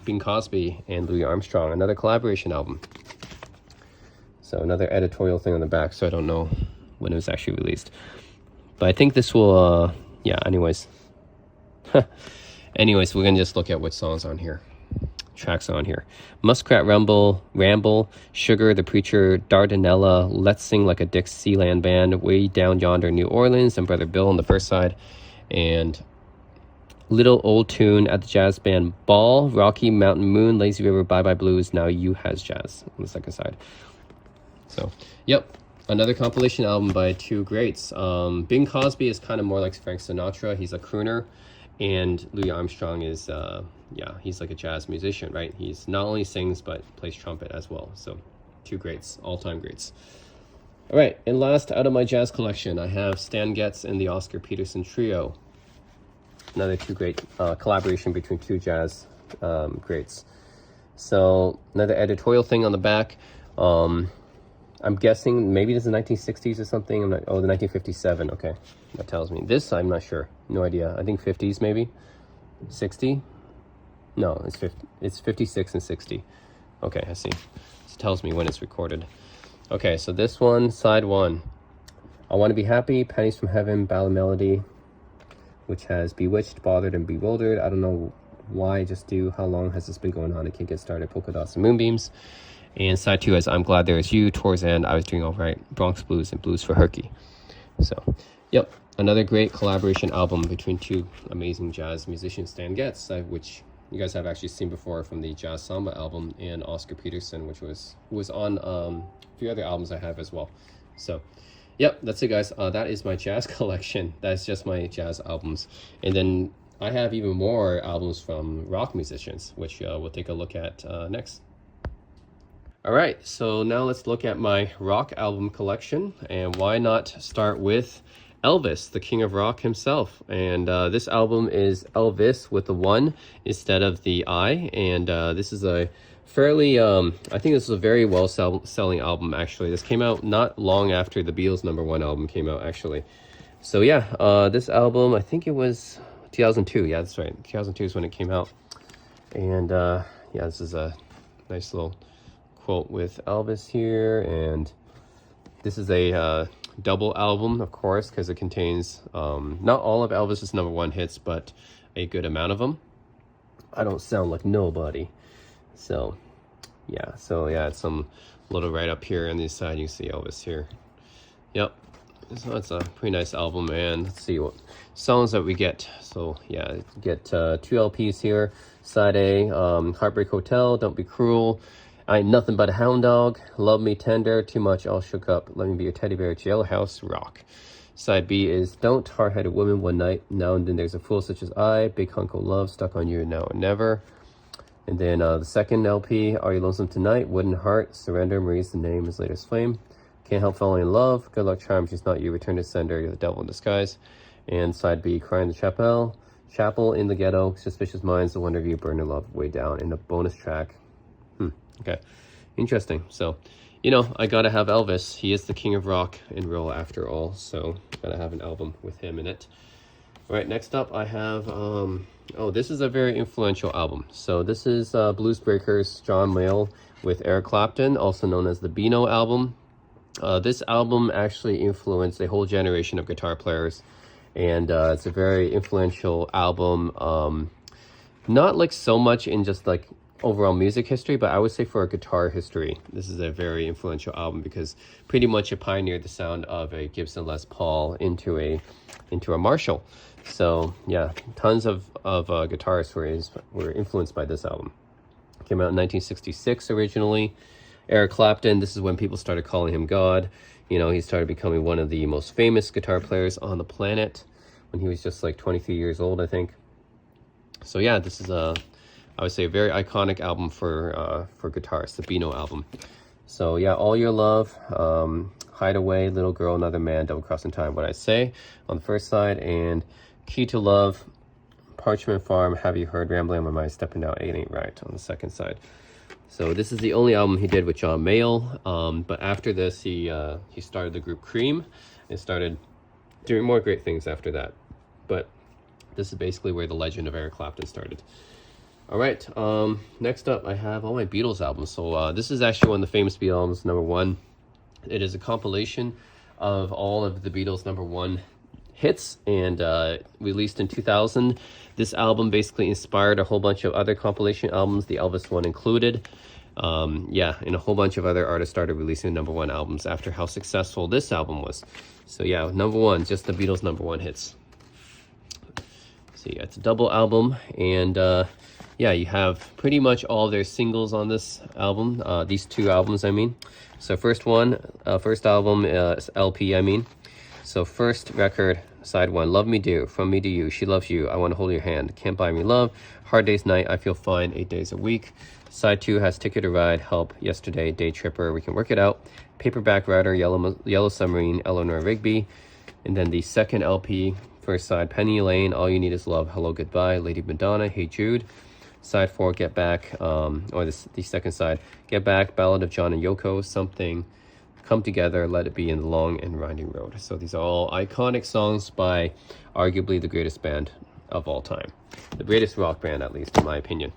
A: Bing Crosby and Louis Armstrong, another collaboration album. So another editorial thing on the back, so I don't know when it was actually released. But I think this will, yeah, anyways. Anyways, we're going to just look at what songs on here. Tracks on here. Muskrat Ramble, Sugar, The Preacher, Dardanella, Let's Sing Like a Dixieland Band, Way Down Yonder, New Orleans, and Brother Bill on the first side. And Little Old Tune at the Jazz Band Ball, Rocky Mountain Moon, Lazy River, Bye Bye Blues, Now You Has Jazz on the second side. So, yep. Another compilation album by 2 greats. Bing Crosby is kind of more like Frank Sinatra. He's a crooner. And Louis Armstrong is, yeah, he's like a jazz musician, right? He's not only sings, but plays trumpet as well. So 2 greats, all-time greats. All right, and last out of my jazz collection, I have Stan Getz and the Oscar Peterson Trio. Another 2 great collaboration between 2 jazz greats. So another editorial thing on the back. I'm guessing maybe this is the 1960s or something. I'm not, oh, the 1957. Okay, that tells me. This, I'm not sure. No idea. I think 50s maybe. 60? No, it's 50. It's 56 and 60. Okay, I see. This tells me when it's recorded. Okay, so this one, side one. I Want to Be Happy, Pennies from Heaven, Ballad Melody, which has Bewitched, Bothered, and Bewildered. I don't know why, just do. How long has this been going on? It can't get started. Polka Dots and Moonbeams. And side two is I'm Glad There Is You, Towards End, I Was Doing All Right, Bronx Blues, and Blues for Herky. So, yep, another great collaboration album between two amazing jazz musicians, Stan Getz, which you guys have actually seen before from the Jazz Samba album, and Oscar Peterson, which was on a few other albums I have as well. So, yep, that's it, guys. That is my jazz collection. That's just my jazz albums. And then I have even more albums from rock musicians, which we'll take a look at next. All right, so now let's look at my rock album collection, and why not start with Elvis, the king of rock himself. And this album is Elvis with the 1 instead of the I, and this is a fairly, I think this is a very selling album, actually. This came out not long after the Beatles' #1 album came out, actually. So yeah, this album, I think it was 2002. Yeah, that's right. 2002 is when it came out. And yeah, this is a nice little quote with Elvis here. And this is a double album, of course, because it contains not all of Elvis's #1 hits, but a good amount of them. I don't sound like nobody. So yeah, it's some little right up here on the side. You see Elvis here. Yep. So it's a pretty nice album, and let's see what songs that we get. So yeah, get 2 LPs here. Side A, Heartbreak Hotel, Don't Be Cruel, I Ain't Nothing But a Hound Dog, Love Me Tender, Too Much, All Shook Up, Let Me Be Your Teddy Bear, Jailhouse Rock. Side B is Don't, Hard-Headed Woman, One Night, Now and Then There's a Fool Such as I, Big Hunk of Love, Stuck on You, Now and Never. And then the second LP, Are You Lonesome Tonight, Wooden Heart, Surrender, Marie's the Name, His Latest Flame. Can't Help Falling in Love, Good Luck Charms, She's Not You, Return to Sender, You're the Devil in Disguise. And side B, Cry in the Chapel, In the Ghetto, Suspicious Minds, The Wonder of You, Burn Your Love, Way Down, and a bonus track. Okay, interesting. So, you know, I gotta have Elvis. He is the king of rock and roll after all, so gotta have an album with him in it. All right, next up I have, oh, this is a very influential album. So this is Blues Breakers, John Mayall with Eric Clapton, also known as the Beano album. This album actually influenced a whole generation of guitar players, and it's a very influential album. Not like so much in just like overall music history, but I would say for a guitar history, this is a very influential album because pretty much it pioneered the sound of a Gibson Les Paul into a Marshall. So yeah, tons of guitarists were influenced by this album. It came out in 1966 originally. Eric Clapton, this is when people started calling him God. You know, he started becoming one of the most famous guitar players on the planet when he was just like 23 years old, I think. So yeah, this is I would say a very iconic album for guitarists, the Beano album. So yeah, All Your Love, Hideaway, Little Girl, Another Man, Double Crossing Time, What I Say on the first side, and Key to Love, Parchment Farm, Have You Heard, Rambling on My Mind, Stepping Out, It Ain't Right on the second side. So this is the only album he did with John Mayall, but after this he started the group Cream and started doing more great things after that. But this is basically where the legend of Eric Clapton started. All right, next up I have all my Beatles albums. So this is actually one of the famous Beatles albums, #1. It is a compilation of all of the Beatles' #1 hits, and released in 2000. This album basically inspired a whole bunch of other compilation albums, the Elvis one included. Yeah, and a whole bunch of other artists started releasing #1 albums after how successful this album was. So yeah, #1, just the Beatles' #1 hits. So yeah, it's a double album, and yeah, you have pretty much all their singles on this album, these two albums, I mean. So first album, LP, I mean. So first record, side 1, Love Me Do, From Me to You, She Loves You, I Want to Hold Your Hand, Can't Buy Me Love, Hard Day's Night, I Feel Fine, 8 Days a Week. Side 2 has Ticket to Ride, Help, Yesterday, Day Tripper, We Can Work It Out, Paperback Writer, Yellow Submarine, Eleanor Rigby. And then the second LP, first side, Penny Lane, All You Need Is Love, Hello Goodbye, Lady Madonna, Hey Jude. Side 4, Get Back, or the second side, Get Back, Ballad of John and Yoko, Something, Come Together, Let It Be, in the Long and Winding Road. So these are all iconic songs by arguably the greatest band of all time. The greatest rock band, at least, in my opinion.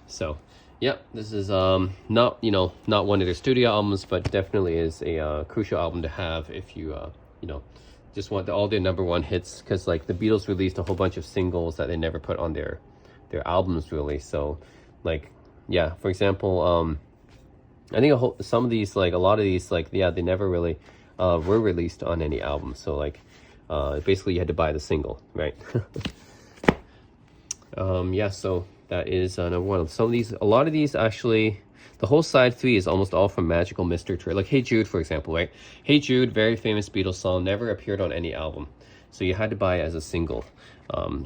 A: So Yep, this is not, you know, not one of their studio albums, but definitely is a crucial album to have if you you know, just want all their #1 hits, because like the Beatles released a whole bunch of singles that they never put on their albums really. So like, yeah, for example, I think some of these, like a lot of these, like, yeah, they never really were released on any album. So like basically you had to buy the single, right? Yeah, so that is #1. Some of these, a lot of these actually, the whole side 3 is almost all from Magical Mystery Tour. Like Hey Jude, for example, right? Hey Jude, very famous Beatles song, never appeared on any album. So you had to buy it as a single.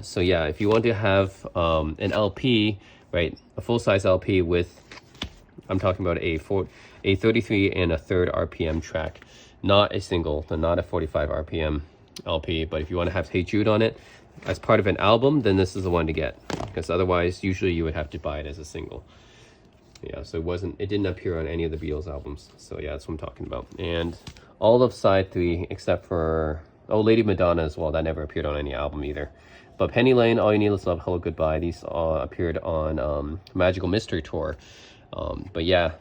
A: So yeah, if you want to have an LP, right, a full-size LP with, I'm talking about a 33 and a third RPM track, not a single, not a 45 RPM LP. But if you want to have Hey Jude on it as part of an album, then this is the one to get, because otherwise usually you would have to buy it as a single. Yeah, so it didn't appear on any of the Beatles albums. So yeah, that's what I'm talking about. And all of side 3 except for, oh, Lady Madonna as well, that never appeared on any album either. But Penny Lane, All You Need Is Love, Hello Goodbye, these all appeared on Magical Mystery Tour. But yeah,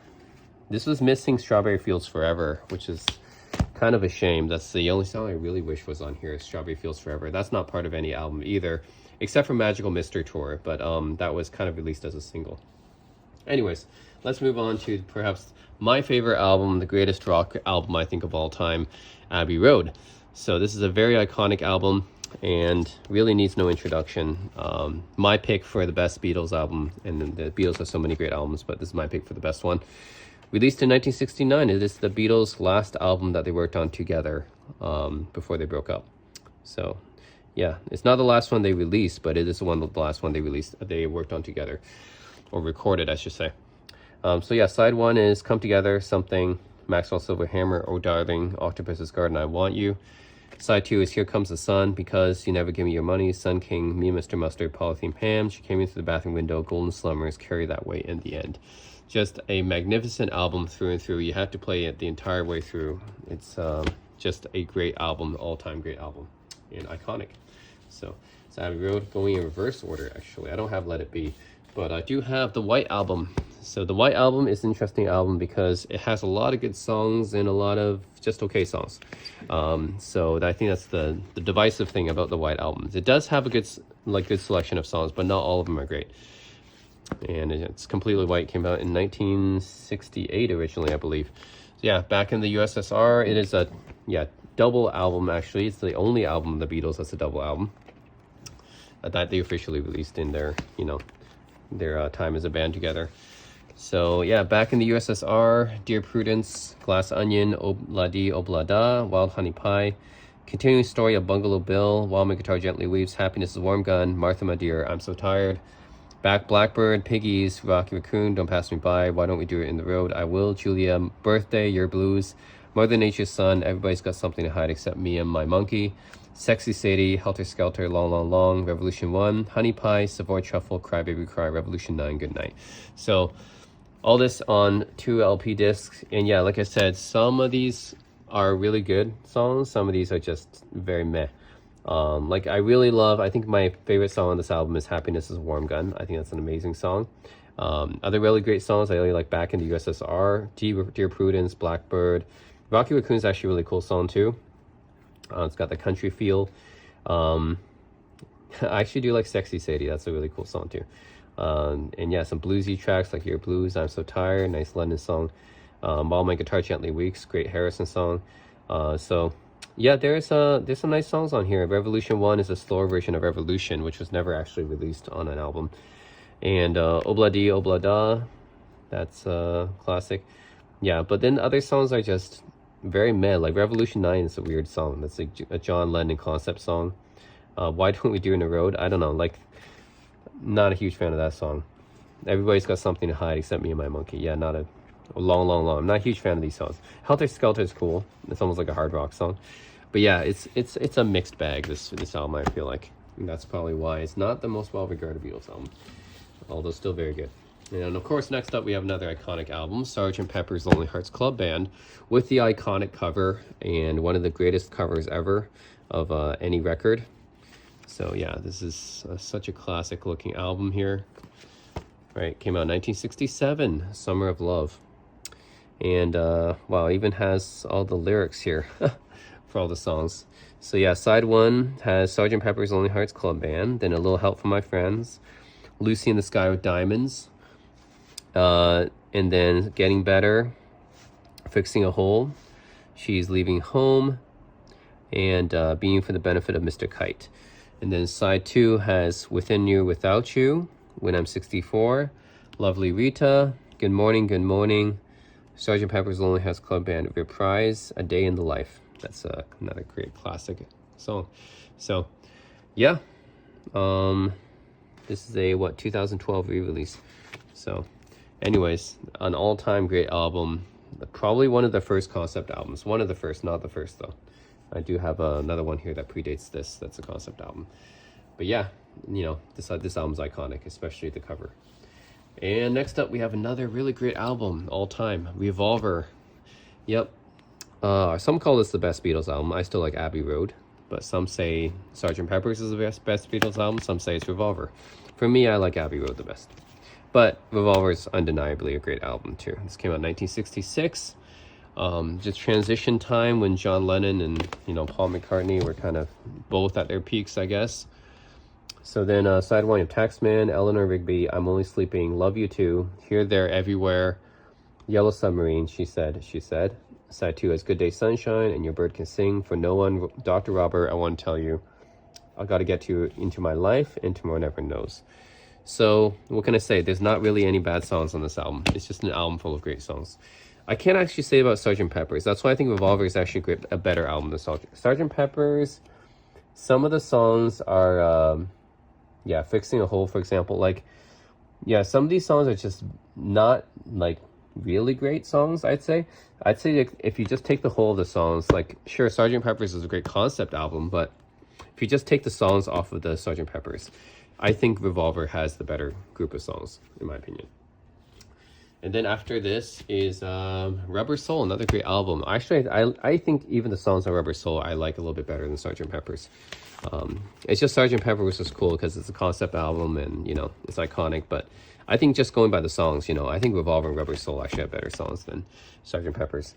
A: this was missing Strawberry Fields Forever, which is kind of a shame. That's the only song I really wish was on here, is Strawberry Fields Forever. That's not part of any album either, except for Magical Mystery Tour, but that was kind of released as a single. Anyways, let's move on to perhaps my favorite album, the greatest rock album I think of all time, Abbey Road. So this is a very iconic album and really needs no introduction. My pick for the best Beatles album, and the Beatles have so many great albums, but this is my pick for the best one. Released in 1969, it is the Beatles' last album that they worked on together before they broke up. So yeah, it's not the last one they released, but it is the last one they worked on together, or recorded, I should say. So yeah, side 1 is Come Together, Something, Maxwell Silver Hammer, Oh Darling, Octopus's Garden, I Want You. Side 2 is Here Comes the Sun, Because You Never Give Me Your Money, Sun King, Me, Mr. Mustard, Polythene Pam, She Came In Through the Bathroom Window, Golden Slumbers, Carry That Way in the End. Just a magnificent album through and through. You have to play it the entire way through. It's just a great album, all-time great album, and iconic. So it's Abbey Road, going in reverse order, actually. I don't have Let It Be, but I do have the White Album. So the White Album is an interesting album because it has a lot of good songs and a lot of just okay songs. So I think that's the divisive thing about the White Album. It does have a good selection of songs, but not all of them are great. And it's completely white. Came out in 1968 originally, I believe. So yeah, back in the USSR, it is a double album. Actually, it's the only album of the Beatles that's a double album that they officially released in their their time as a band together. So yeah, back in the USSR, Dear Prudence, Glass Onion, Ob-La-Di, Ob-La-Da, Wild Honey Pie, Continuing Story of Bungalow Bill, While My Guitar Gently Weeps, Happiness is a Warm Gun, Martha My Dear, I'm So Tired, Back Blackbird, Piggies, Rocky Raccoon, Don't Pass Me By, Why Don't We Do It in the Road, I Will, Julia, Birthday, Your Blues, Mother Nature's Son, Everybody's Got Something to Hide Except Me and My Monkey, Sexy Sadie, Helter Skelter, Long Long Long, Revolution 1, Honey Pie, Savoy Truffle, Cry Baby Cry, Revolution 9, Good Night. So all this on 2 LP discs. And yeah, like I said, some of these are really good songs. Some of these are just very meh. Like I think my favorite song on this album is Happiness is a Warm Gun. I think that's an amazing song. Other really great songs I really like, Back in the USSR, Dear Prudence, Blackbird. Rocky Raccoon is actually a really cool song too. It's got the country feel. I actually do like Sexy Sadie. That's a really cool song too. And yeah, some bluesy tracks like Your Blues, I'm So Tired, nice London song. While My Guitar Gently Weeps, great Harrison song. So yeah, there's some nice songs on here. Revolution 1 is a slower version of Revolution, which was never actually released on an album. And Ob-La-Di, Ob-La-Da, that's classic. Yeah, but then other songs are just very meh. Like Revolution 9 is a weird song. That's a John Lennon concept song. Why Don't We Do It in the Road? I don't know, like, not a huge fan of that song. Everybody's Got Something to Hide Except Me and My Monkey. Yeah, not a long. I'm not a huge fan of these songs. Helter Skelter is cool. It's almost like a hard rock song. But yeah, it's a mixed bag, this album, I feel like. And that's probably why it's not the most well-regarded Beatles album, although still very good. And of course, next up we have another iconic album, Sgt. Pepper's Lonely Hearts Club Band, with the iconic cover and one of the greatest covers ever of any record. So yeah, this is such a classic looking album here. right? Came out in 1967, Summer of Love. And wow, it even has all the lyrics here for all the songs. So yeah, side one has Sgt. Pepper's Lonely Hearts Club Band, then A Little Help from My Friends, Lucy in the Sky with Diamonds, and then Getting Better, Fixing a Hole, She's Leaving Home, and Being for the Benefit of Mr. Kite. And then side two has Within You, Without You, When I'm 64, Lovely Rita, Good Morning, Good Morning, Sgt. Pepper's Lonely Hearts Club Band, Reprise, A Day in the Life. That's another great classic song. So, yeah. This is a, 2012 re-release. So, anyways, an all-time great album. Probably one of the first concept albums. One of the first, not the first, though. I do have another one here that predates this. That's a concept album. But yeah, you know, this album's iconic, especially the cover. And next up, we have another really great album, all time, Revolver. Yep. Some call this the best Beatles album. I still like Abbey Road, but some say Sgt. Pepper's is the best Beatles album. Some say it's Revolver. For me, I like Abbey Road the best. But Revolver is undeniably a great album too. This came out in 1966. Just transition time when John Lennon and, you know, Paul McCartney were kind of both at their peaks, I guess. So then side one, you have Taxman, Eleanor Rigby, I'm Only Sleeping, Love You Too, Here, There, Everywhere, Yellow Submarine, she said. Side two has Good Day Sunshine and Your Bird Can Sing, For No One, Dr. Robert, I Want to Tell You, I Gotta Get You Into My Life, and Tomorrow Never Knows. So what can I say? There's not really any bad songs on this album. It's just an album full of great songs. I can't actually say about Sgt. Pepper's. That's why I think Revolver is actually a better album than Sgt. Pepper's. Some of the songs are, yeah, Fixing a Hole, for example. Like, yeah, some of these songs are just not, like, really great songs, I'd say. I'd say if you just take the whole of the songs, like, sure, Sgt. Pepper's is a great concept album, but if you just take the songs off of the Sgt. Pepper's, I think Revolver has the better group of songs, in my opinion. And then after this is Rubber Soul, another great album. Actually, I think even the songs on Rubber Soul I like a little bit better than Sgt. Pepper's. It's just Sgt. Pepper was just cool because it's a concept album and, you know, it's iconic. But I think just going by the songs, you know, I think Revolver and Rubber Soul actually have better songs than Sgt. Pepper's.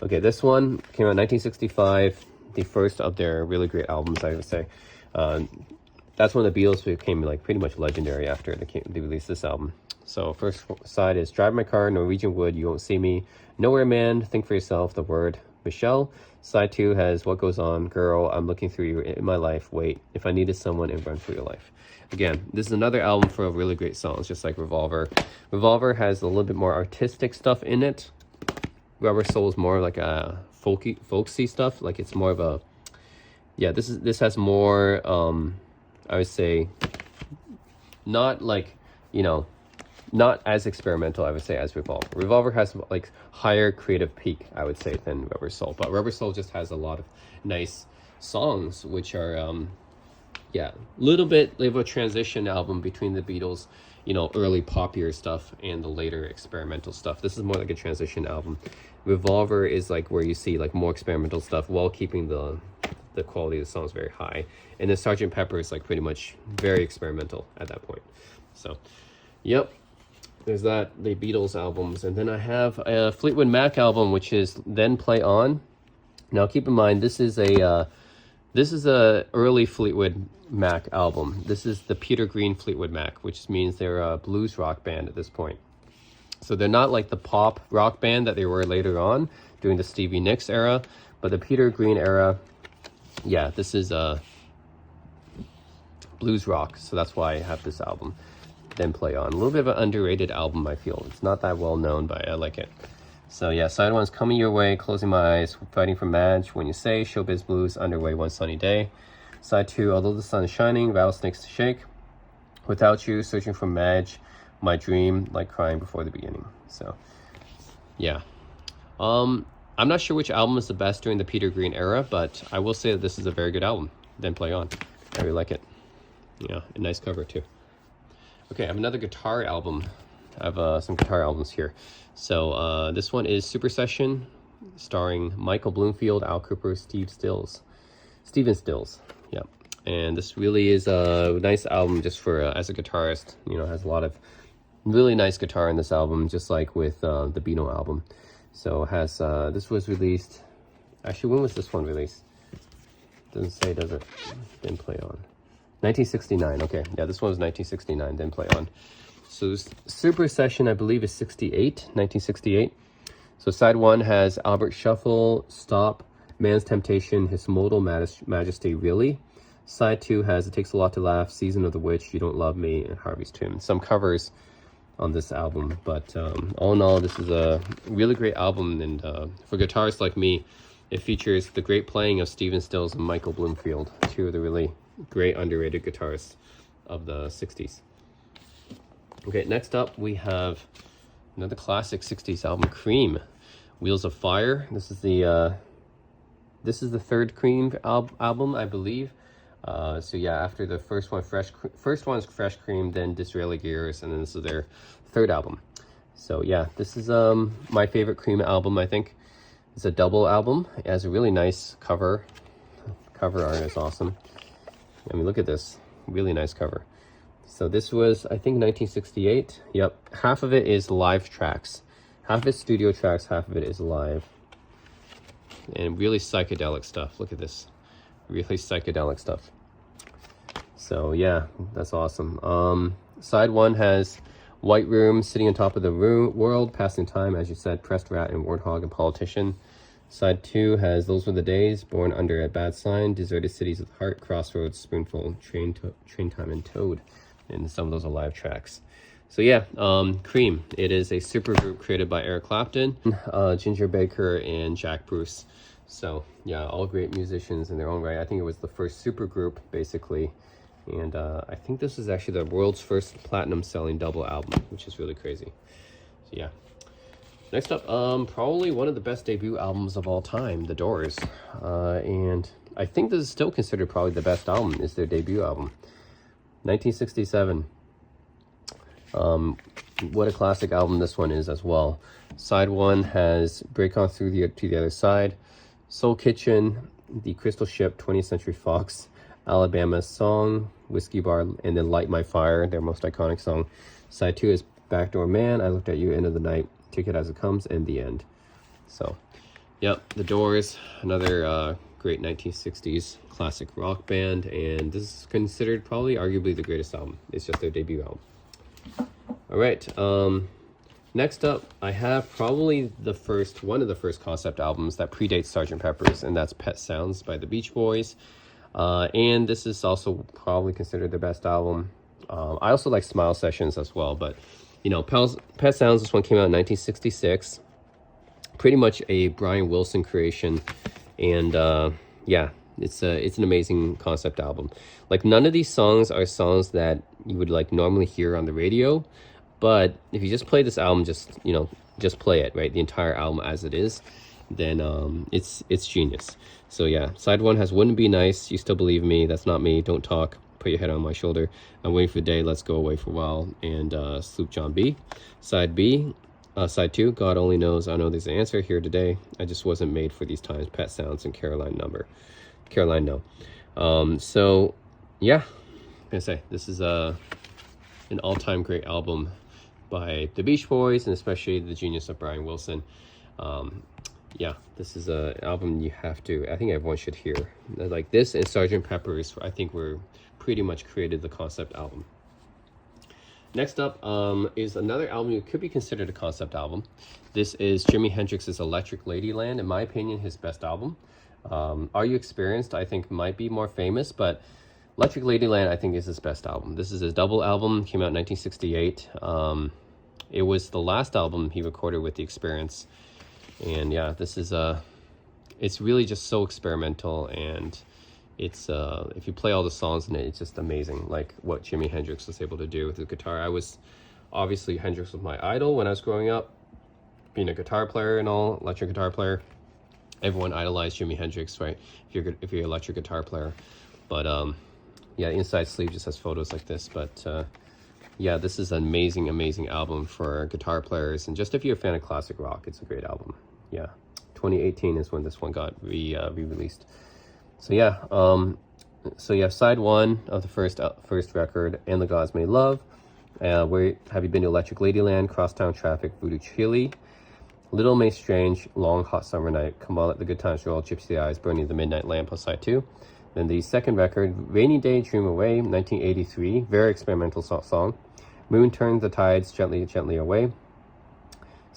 A: Okay, this one came out in 1965, the first of their really great albums, I would say. That's when the Beatles became like pretty much legendary after they released this album. So first side is Drive My Car, Norwegian Wood, You Won't See Me, Nowhere Man, Think for Yourself, The Word, Michelle. Side two has What Goes On, Girl, I'm Looking Through You in My Life, Wait, If I Needed Someone, and Run For Your Life. Again, this is another album full of really great songs, just like Revolver. Revolver has a little bit more artistic stuff in it. Rubber Soul is more like a folksy stuff. Like it's more of a, yeah, this has more, I would say, not like, you know, not as experimental, I would say, as Revolver. Revolver has like higher creative peak, I would say, than Rubber Soul. But Rubber Soul just has a lot of nice songs, which are, yeah, a little bit of a transition album between the Beatles, you know, early popular stuff and the later experimental stuff. This is more like a transition album. Revolver is like where you see like more experimental stuff while keeping the quality of the songs very high. And then Sgt. Pepper is like pretty much very experimental at that point. So, yep. There's that, the Beatles albums. And then I have a Fleetwood Mac album, which is Then Play On. Now keep in mind, this is a early Fleetwood Mac album. This is the Peter Green Fleetwood Mac, which means they're a blues rock band at this point. So they're not like the pop rock band that they were later on during the Stevie Nicks era, but the Peter Green era, yeah, this is blues rock. So that's why I have this album, Then Play On. A little bit of an underrated album, I feel. It's not that well known, but I like it. So yeah, side one's Coming Your Way, Closing My Eyes, Fighting for Madge, When You Say, Showbiz Blues, Underway, One Sunny Day. Side two, Although the Sun is Shining, Rattlesnakes to Shake, Without You, Searching for Madge, My Dream, Like Crying Before the Beginning. So yeah. I'm not sure which album is the best during the Peter Green era, but I will say that this is a very good album, Then Play On. I really like it. Yeah, a nice cover too. Okay, I have another guitar album. I have some guitar albums here. So this one is Super Session, starring Michael Bloomfield, Al Kooper, Stephen Stills. Yeah, and this really is a nice album just for as a guitarist. You know, has a lot of Really nice guitar in this album, just like with the Beano album. So it has, this was released, actually when was this one released? Doesn't say, does it? Didn't play on. 1969, okay. Yeah, this one was 1969, didn't play on. So this Super Session, I believe, is 1968. So side one has Albert Shuffle, Stop, Man's Temptation, His Modal Majesty, Really. Side two has It Takes a Lot to Laugh, Season of the Witch, You Don't Love Me, and Harvey's Tune. Some covers on this album, but all in all, this is a really great album, and for guitarists like me, it features the great playing of Stephen Stills and Michael Bloomfield, two of the really great underrated guitarists of the 60s. Okay, next up we have another classic 60s album, Cream, Wheels of Fire. This is the third Cream album, I believe. So yeah, after the first one's Fresh Cream, then Disraeli Gears, and then this is their third album. So yeah, this is my favorite Cream album, I think. It's a double album. It has a really nice cover. Cover art is awesome. I mean, look at this. Really nice cover. So this was, I think, 1968. Yep. Half of it is live tracks. Half of it's studio tracks, half of it is live. And really psychedelic stuff. Look at this. Really psychedelic stuff. So yeah, that's awesome. Side one has White Room, Sitting on Top of the World, Passing Time, as you said, Pressed Rat and Warthog and Politician. Side two has Those Were the Days, Born Under a Bad Sign, Deserted Cities with Heart, Crossroads, Spoonful, Train Time, and Toad. And some of those are live tracks. So yeah, Cream. It is a super group created by Eric Clapton, Ginger Baker, and Jack Bruce. So yeah, all great musicians in their own right. I think it was the first super group, basically. And I think this is actually the world's first platinum selling double album, which is really crazy. So yeah. Next up, probably one of the best debut albums of all time, The Doors. And I think this is still considered probably the best album, is their debut album. 1967. What a classic album this one is as well. Side one has Break On Through to the Other Side, Soul Kitchen, The Crystal Ship, 20th Century Fox, Alabama Song, Whiskey Bar, and then Light My Fire, their most iconic song. Side two is Backdoor Man, I Looked at You, End of the Night, Take It As It Comes, and The End. So, yep, The Doors, another great 1960s classic rock band, and this is considered probably arguably the greatest album. It's just their debut album. All right, next up, I have probably one of the first concept albums that predates Sgt. Pepper's, and that's Pet Sounds by the Beach Boys. And this is also probably considered the best album. I also like Smile Sessions as well, but you know, Pet Sounds, this one came out in 1966. Pretty much a Brian Wilson creation, and yeah, it's an amazing concept album. Like, none of these songs are songs that you would like normally hear on the radio, but if you just play this album, just play it, right, the entire album as it is, then it's genius. So yeah, side one has Wouldn't Be Nice, You Still Believe Me, That's Not Me, Don't Talk, Put Your Head on My Shoulder, I'm Waiting for the Day, Let's Go Away for a While, and Sloop John B. Side two, God Only Knows, I Know There's an Answer, Here Today, I Just Wasn't Made for These Times, Pet Sounds, and Caroline No. So yeah, I'm gonna say this is an all-time great album by the Beach Boys, and especially the genius of Brian Wilson. Yeah, this is an album you have to, I think everyone should hear. Like, this and Sgt. Pepper's, I think, were pretty much created the concept album. Next up is another album that could be considered a concept album. This is Jimi Hendrix's Electric Ladyland, in my opinion, his best album. Are You Experienced, I think, might be more famous, but Electric Ladyland, I think, is his best album. This is his double album, came out in 1968. It was the last album he recorded with The Experience. And yeah, this is it's really just so experimental, and it's if you play all the songs in it, it's just amazing, like what Jimi Hendrix was able to do with his guitar. Obviously Hendrix was my idol when I was growing up, being a guitar player and all, electric guitar player. Everyone idolized Jimi Hendrix, right? If you're an electric guitar player. But yeah, inside sleeve just has photos like this. But yeah, this is an amazing album for guitar players, and just if you're a fan of classic rock, it's a great album. Yeah, 2018 is when this one got re-released. So yeah, so you have side one of the first record, And the Gods Made Love, Where have you been to Electric Ladyland, Crosstown Traffic, Voodoo Chili, Little May Strange, Long Hot Summer Night, Come On Let the Good Times Roll, Gypsy Eyes, Burning the Midnight Lamp on side 2. Then the second record, Rainy Day, Dream Away, 1983, very experimental song. Moon Turns the Tides, Gently, Gently Away.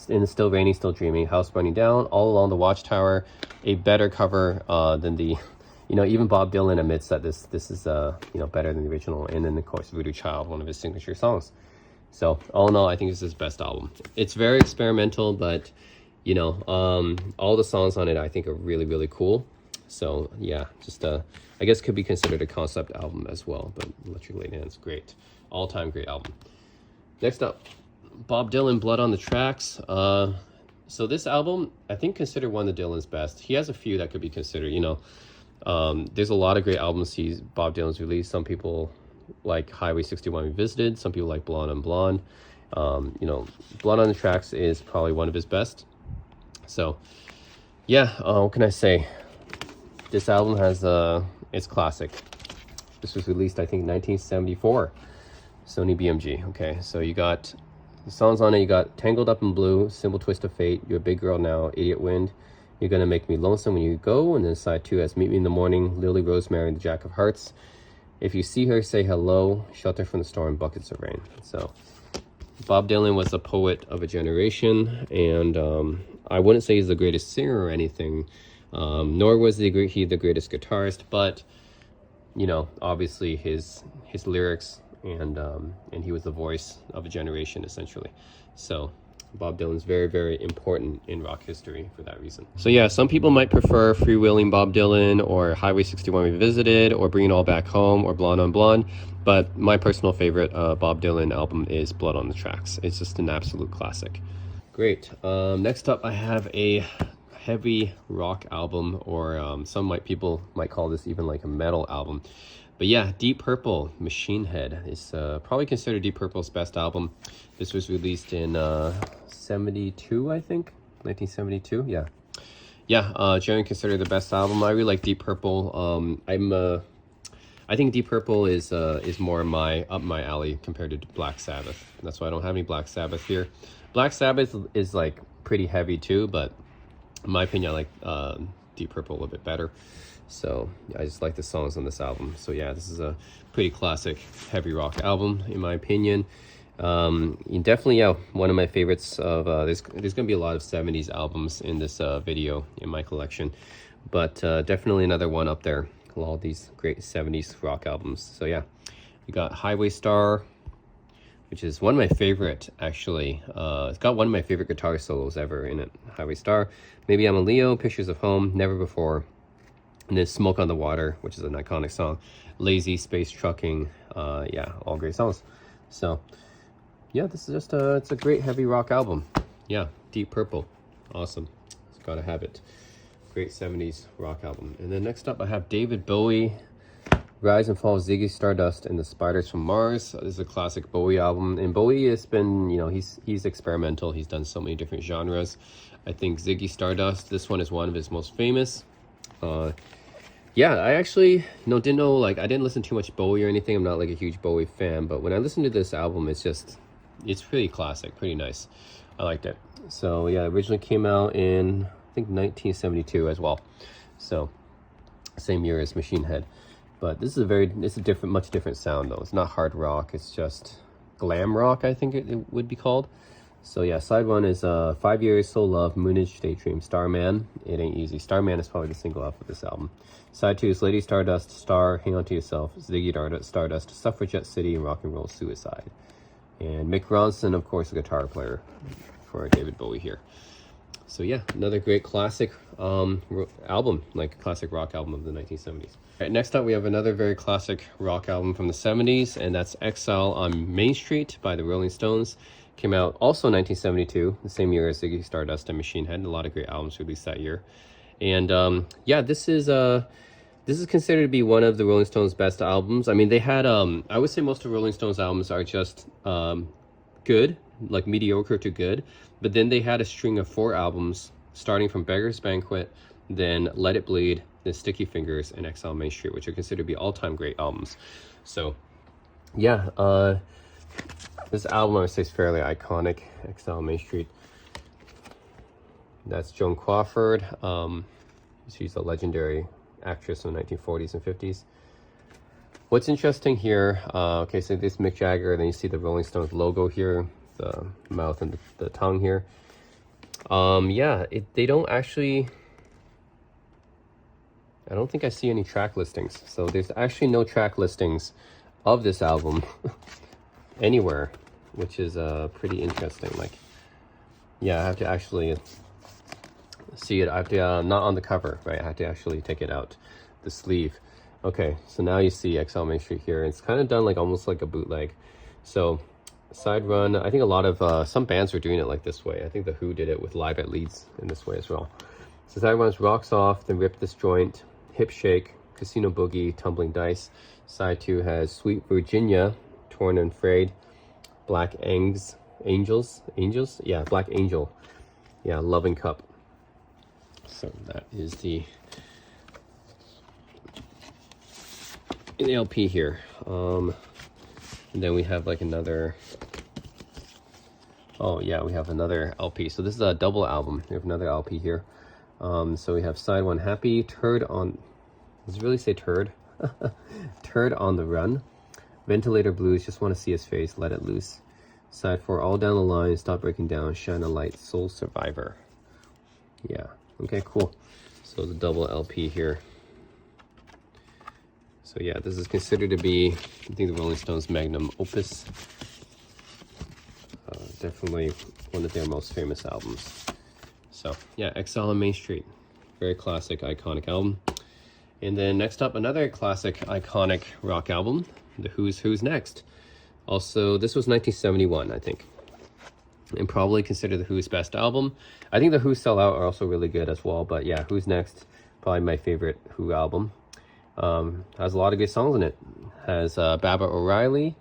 A: In Still Rainy, Still Dreaming, House Burning Down, All Along the Watchtower, a better cover than the, even Bob Dylan admits that this is, better than the original. And then, of course, Voodoo Child, one of his signature songs. So, all in all, I think this is his best album. It's very experimental, but, all the songs on it I think are really, really cool. So, yeah, just, I guess could be considered a concept album as well, but Electric Ladyland's great. All-time great album. Next up, Bob Dylan, Blood on the Tracks. So this album, I think, considered one of Dylan's best. He has a few that could be considered, there's a lot of great albums Bob Dylan's released. Some people like Highway 61 Revisited. Some people like Blonde on Blonde. Blood on the Tracks is probably one of his best. So, yeah, what can I say? This album has, it's classic. This was released, I think, 1974. Sony BMG. Okay, so you got the songs on it. You got Tangled Up in Blue, Simple Twist of Fate, You're a Big Girl Now, Idiot Wind, You're Gonna Make Me Lonesome When You Go, and then side 2 has Meet Me in the Morning, Lily Rosemary and the Jack of Hearts, If You See Her, Say Hello, Shelter from the Storm, Buckets of Rain. So Bob Dylan was a poet of a generation, and I wouldn't say he's the greatest singer or anything, nor was he the greatest guitarist, but obviously his lyrics and he was the voice of a generation, essentially. So Bob Dylan's very, very important in rock history for that reason. So yeah, some people might prefer Freewheeling Bob Dylan or Highway 61 Revisited or Bring It All Back Home or Blonde on Blonde, but my personal favorite Bob Dylan album is Blood on the Tracks. It's just an absolute classic. Great. Next up, I have a heavy rock album, or people might call this even like a metal album. But yeah, Deep Purple, Machine Head is probably considered Deep Purple's best album. This was released in 72, I think, 1972. Yeah, generally considered the best album. I really like Deep Purple. I think Deep Purple is more up my alley compared to Black Sabbath. That's why I don't have any Black Sabbath here. Black Sabbath is like pretty heavy too, but in my opinion, I like Deep Purple a little bit better. So I just like the songs on this album. So yeah, this is a pretty classic heavy rock album in my opinion. Definitely, yeah, one of my favorites of there's gonna be a lot of 70s albums in this video in my collection, but definitely another one up there, all these great 70s rock albums. So yeah, we got Highway Star, which is one of my favorite, actually. It's got one of my favorite guitar solos ever in it. Highway Star, Maybe I'm a Leo, Pictures of Home, Never Before, and then Smoke on the Water, which is an iconic song. Lazy, Space Trucking, yeah, all great songs. So yeah, this is just it's a great heavy rock album. Yeah, Deep Purple, awesome. It's gotta have it. Great 70s rock album. And then next up I have David Bowie, Rise and Fall of Ziggy Stardust and the Spiders from Mars. This is a classic Bowie album, and Bowie has been, he's experimental. He's done so many different genres. I think Ziggy Stardust, this one is one of his most famous. Yeah, I actually didn't know, like, I didn't listen too much Bowie or anything. I'm not like a huge Bowie fan, but when I listened to this album, it's pretty classic, pretty nice. I liked it. So yeah, it originally came out in, I think, 1972 as well. So same year as Machine Head. But this is much different sound though. It's not hard rock, it's just glam rock, I think it would be called. So yeah, side one is 5 Years, Soul Love, Moonage, Daydream, Starman, It Ain't Easy. Starman is probably the single off of this album. Side 2 is Lady Stardust, Star, Hang On To Yourself, Ziggy Stardust, Suffragette City, and Rock and Roll Suicide. And Mick Ronson, of course, a guitar player for David Bowie here. So yeah, another great classic album, like a classic rock album of the 1970s. All right, next up we have another very classic rock album from the 70s, and that's Exile on Main Street by the Rolling Stones. Came out also in 1972, the same year as Ziggy Stardust and Machine Head. A lot of great albums released that year. And yeah, this is considered to be one of the Rolling Stones' best albums. I mean, they had, I would say most of Rolling Stones' albums are just good, like mediocre to good. But then they had a string of 4 albums, starting from Beggar's Banquet, then Let It Bleed, then Sticky Fingers, and Exile on Main Street, which are considered to be all-time great albums. So, yeah, This album I would say is fairly iconic. Exile Main Street. That's Joan Crawford. She's a legendary actress in the 1940s and 50s. What's interesting here, okay, so this Mick Jagger, then you see the Rolling Stones logo here, the mouth and the tongue here. Yeah, they don't actually, I don't think I see any track listings. So there's actually no track listings of this album anywhere, which is pretty interesting. Like, yeah, I have to actually see it. I have to, not on the cover, right? I have to actually take it out, the sleeve. Okay, so now you see Exile Main Street here. It's kind of done like almost like a bootleg. So side run, I think a lot of some bands are doing it like this way. I think the Who did it with Live at Leeds in this way as well. So side runs Rocks Off, then Rip This Joint, Hip Shake, Casino Boogie, Tumbling Dice. Side 2 has Sweet Virginia, Torn and Frayed, Black Angels, yeah, Black Angel, yeah, Loving Cup. So that is the LP here. And then we have like another, oh yeah, we have another LP. So this is a double album. We have another LP here. So we have side 1 Happy, Turd on, does it really say Turd? Turd on the Run, Ventilator Blues, Just Want to See His Face, Let It Loose. Side 4 All Down the Line, Stop Breaking Down, Shine a Light, Soul Survivor. Yeah, okay, cool. So the double LP here. So yeah, this is considered to be, I think, the Rolling Stones' magnum opus. Definitely one of their most famous albums. So yeah, Exile on Main Street. Very classic, iconic album. And then next up, another classic, iconic rock album, The Who's Next. Also, this was 1971, I think. And probably considered The Who's best album. I think The Who Sell Out are also really good as well. But yeah, Who's Next, probably my favorite Who album. Has a lot of good songs in it. Has Baba O'Reilly,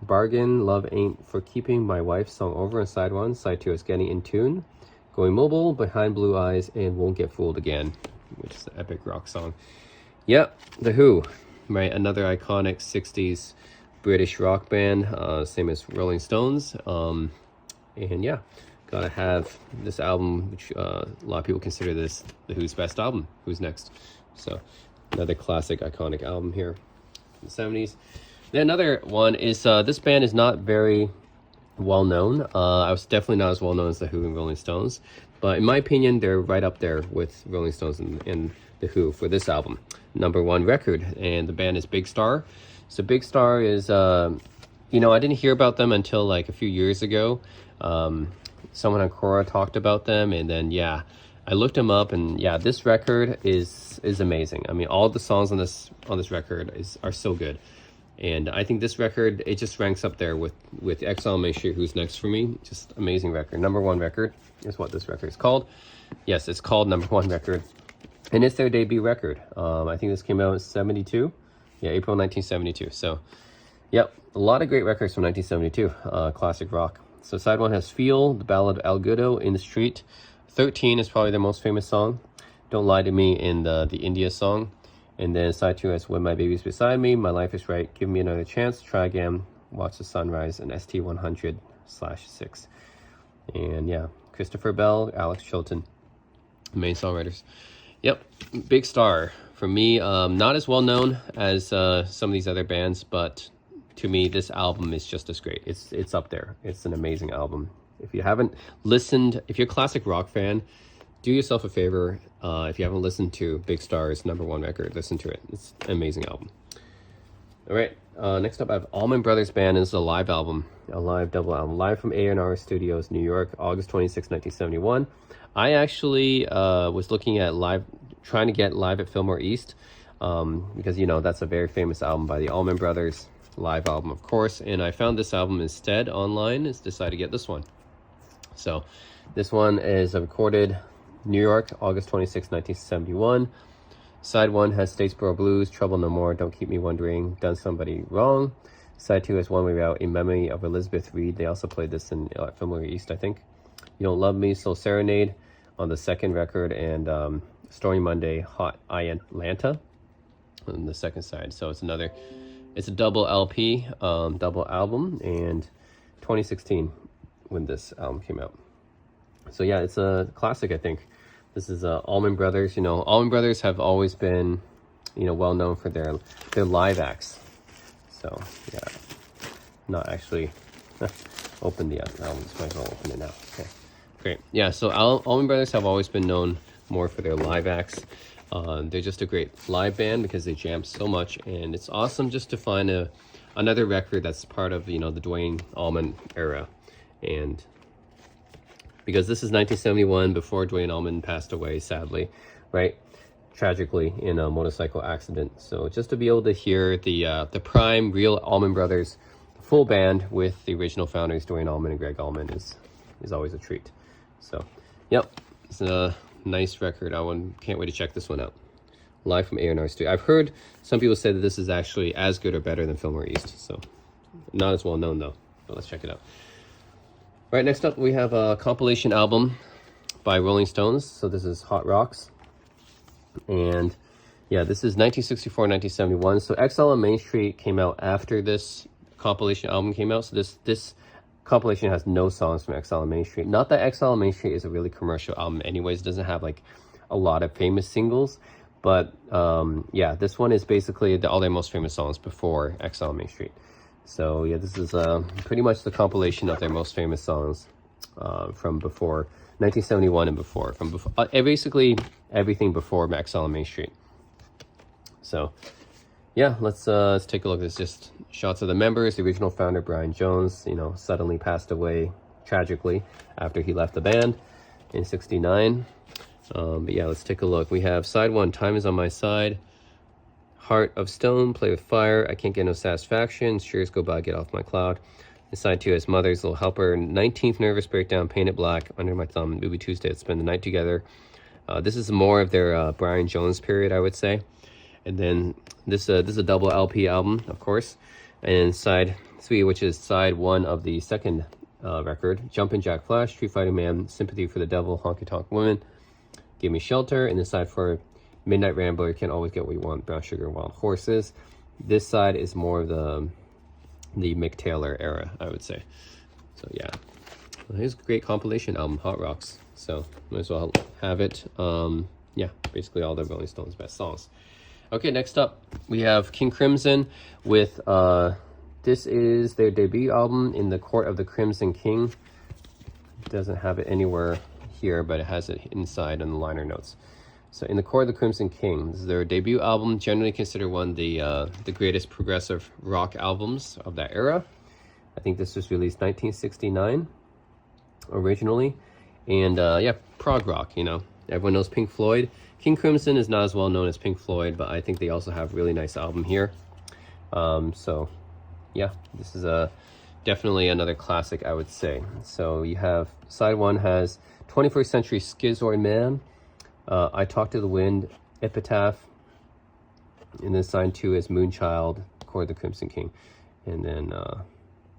A: Bargain, Love Ain't for Keeping, My Wife's Song Over on side 1. Side 2 is Getting in Tune, Going Mobile, Behind Blue Eyes, and Won't Get Fooled Again, which is an epic rock song. Yep, The Who, right? Another iconic 60s British rock band, same as Rolling Stones. And yeah, gotta have this album, which a lot of people consider this The Who's best album. Who's Next? So another classic, iconic album here from the 70s. Then another one is, this band is not very well known. I was definitely not as well known as The Who and Rolling Stones, but in my opinion, they're right up there with Rolling Stones and The Who for this album. #1 record, and the band is Big Star. So Big Star is, you know, I didn't hear about them until like a few years ago. Someone on Quora talked about them, and then yeah, I looked them up, and yeah, this record is amazing. I mean, all the songs on this record are so good, and I think this record, it just ranks up there with Exile Main Street, Who's Next for me. Just amazing record. #1 record is what this record is called. Yes, it's called #1 record. And it's their debut record. I think this came out in 72. Yeah, April 1972. So, yep, a lot of great records from 1972. Classic rock. So side 1 has Feel, The Ballad of El Goodo, In the Street. 13 is probably their most famous song. Don't Lie to Me, in the India song. And then side 2 has When My Baby's Beside Me, My Life is Right, Give Me Another Chance, Try Again, Watch the Sunrise, and ST100/6. And yeah, Christopher Bell, Alex Chilton, main songwriters. Yep, Big Star. For me, not as well known as some of these other bands, but to me, this album is just as great. It's up there. It's an amazing album. If you haven't listened, if you're a classic rock fan, do yourself a favor. If you haven't listened to Big Star's #1 record, listen to it. It's an amazing album. All right, next up I have Allman Brothers Band. This is a live album, a live double album, live from A&R Studios, New York, August 26, 1971. I actually was looking at trying to get Live at Fillmore East, because, you know, that's a very famous album by the Allman Brothers, live album, of course, and I found this album instead online. Is decided to get this one. So this one is recorded New York, August 26, 1971. Side 1 has Statesboro Blues, Trouble No More, Don't Keep Me Wondering, Done Somebody Wrong. Side 2 has One Way Out, In Memory of Elizabeth Reed. They also played this in Fillmore East, I think. You Don't Love Me, Soul Serenade on the second record, and Stormy Monday, Hot Atlanta on the second side. So it's a double LP, double album, and 2016 when this album came out. So yeah, it's a classic, I think. This is Allman Brothers. You know, Allman Brothers have always been, you know, well known for their live acts. So yeah, not actually open the album. Just might as well open it now. Okay, great. Yeah, so Allman Brothers have always been known more for their live acts. They're just a great live band because they jam so much, and it's awesome just to find another record that's part of, you know, the Duane Allman era. And because this is 1971, before Duane Allman passed away, sadly, right? Tragically in a motorcycle accident. So just to be able to hear the prime real Allman Brothers full band with the original founders Duane Allman and Gregg Allman is always a treat. So yep, it's a nice record. Can't wait to check this one out. Live from A&R Studio. I've heard some people say that this is actually as good or better than Fillmore East. So not as well known though. But let's check it out. All right, next up we have a compilation album by Rolling Stones. So this is Hot Rocks. And yeah, this is 1964, 1971. So Exile on Main Street came out after this compilation album came out. So this compilation has no songs from Exile on Main Street. Not that Exile on Main Street is a really commercial album anyways. It doesn't have like a lot of famous singles. But yeah, this one is basically all their most famous songs before Exile on Main Street. So yeah, this is pretty much the compilation of their most famous songs from before 1971 and before. Basically everything before Exile on Main Street. So yeah, let's take a look. There's just shots of the members. The original founder, Brian Jones, you know, suddenly passed away tragically after he left the band in '69. But yeah, let's take a look. We have side one, Time Is on My Side. Heart of Stone, Play with Fire, I Can't Get No Satisfaction, Years Go By, Get Off My Cloud. And side two is Mother's Little Helper, 19th Nervous Breakdown, Paint It Black, Under My Thumb, Movie Tuesday, Let's Spend the Night Together. This is more of their Brian Jones period, I would say. And then this is a double LP album, of course. And side three, which is side one of the second record, Jumpin' Jack Flash, Street Fighting Man, Sympathy for the Devil, Honky Tonk Woman, Give Me Shelter. And then side four, Midnight Rambler, You Can't Always Get What You Want, Brown Sugar, Wild Horses. This side is more of the Mick Taylor era, I would say. So yeah, here's a great compilation album, Hot Rocks. So might as well have it. Yeah, basically all the Rolling Stones' best songs. Okay, next up we have King Crimson with this is their debut album, In the Court of the Crimson King. It doesn't have it anywhere here, but it has it inside on the liner notes. So In the Court of the Crimson King, this is their debut album, generally considered one of the greatest progressive rock albums of that era. I think this was released 1969 originally. And yeah, prog rock, you know. Everyone knows Pink Floyd. King Crimson is not as well known as Pink Floyd, but I think they also have a really nice album here. So yeah, this is definitely another classic, I would say. So you have side one has 21st Century Schizoid Man, I Talk to the Wind, Epitaph, and then side two is Moonchild, Court of the Crimson King. And then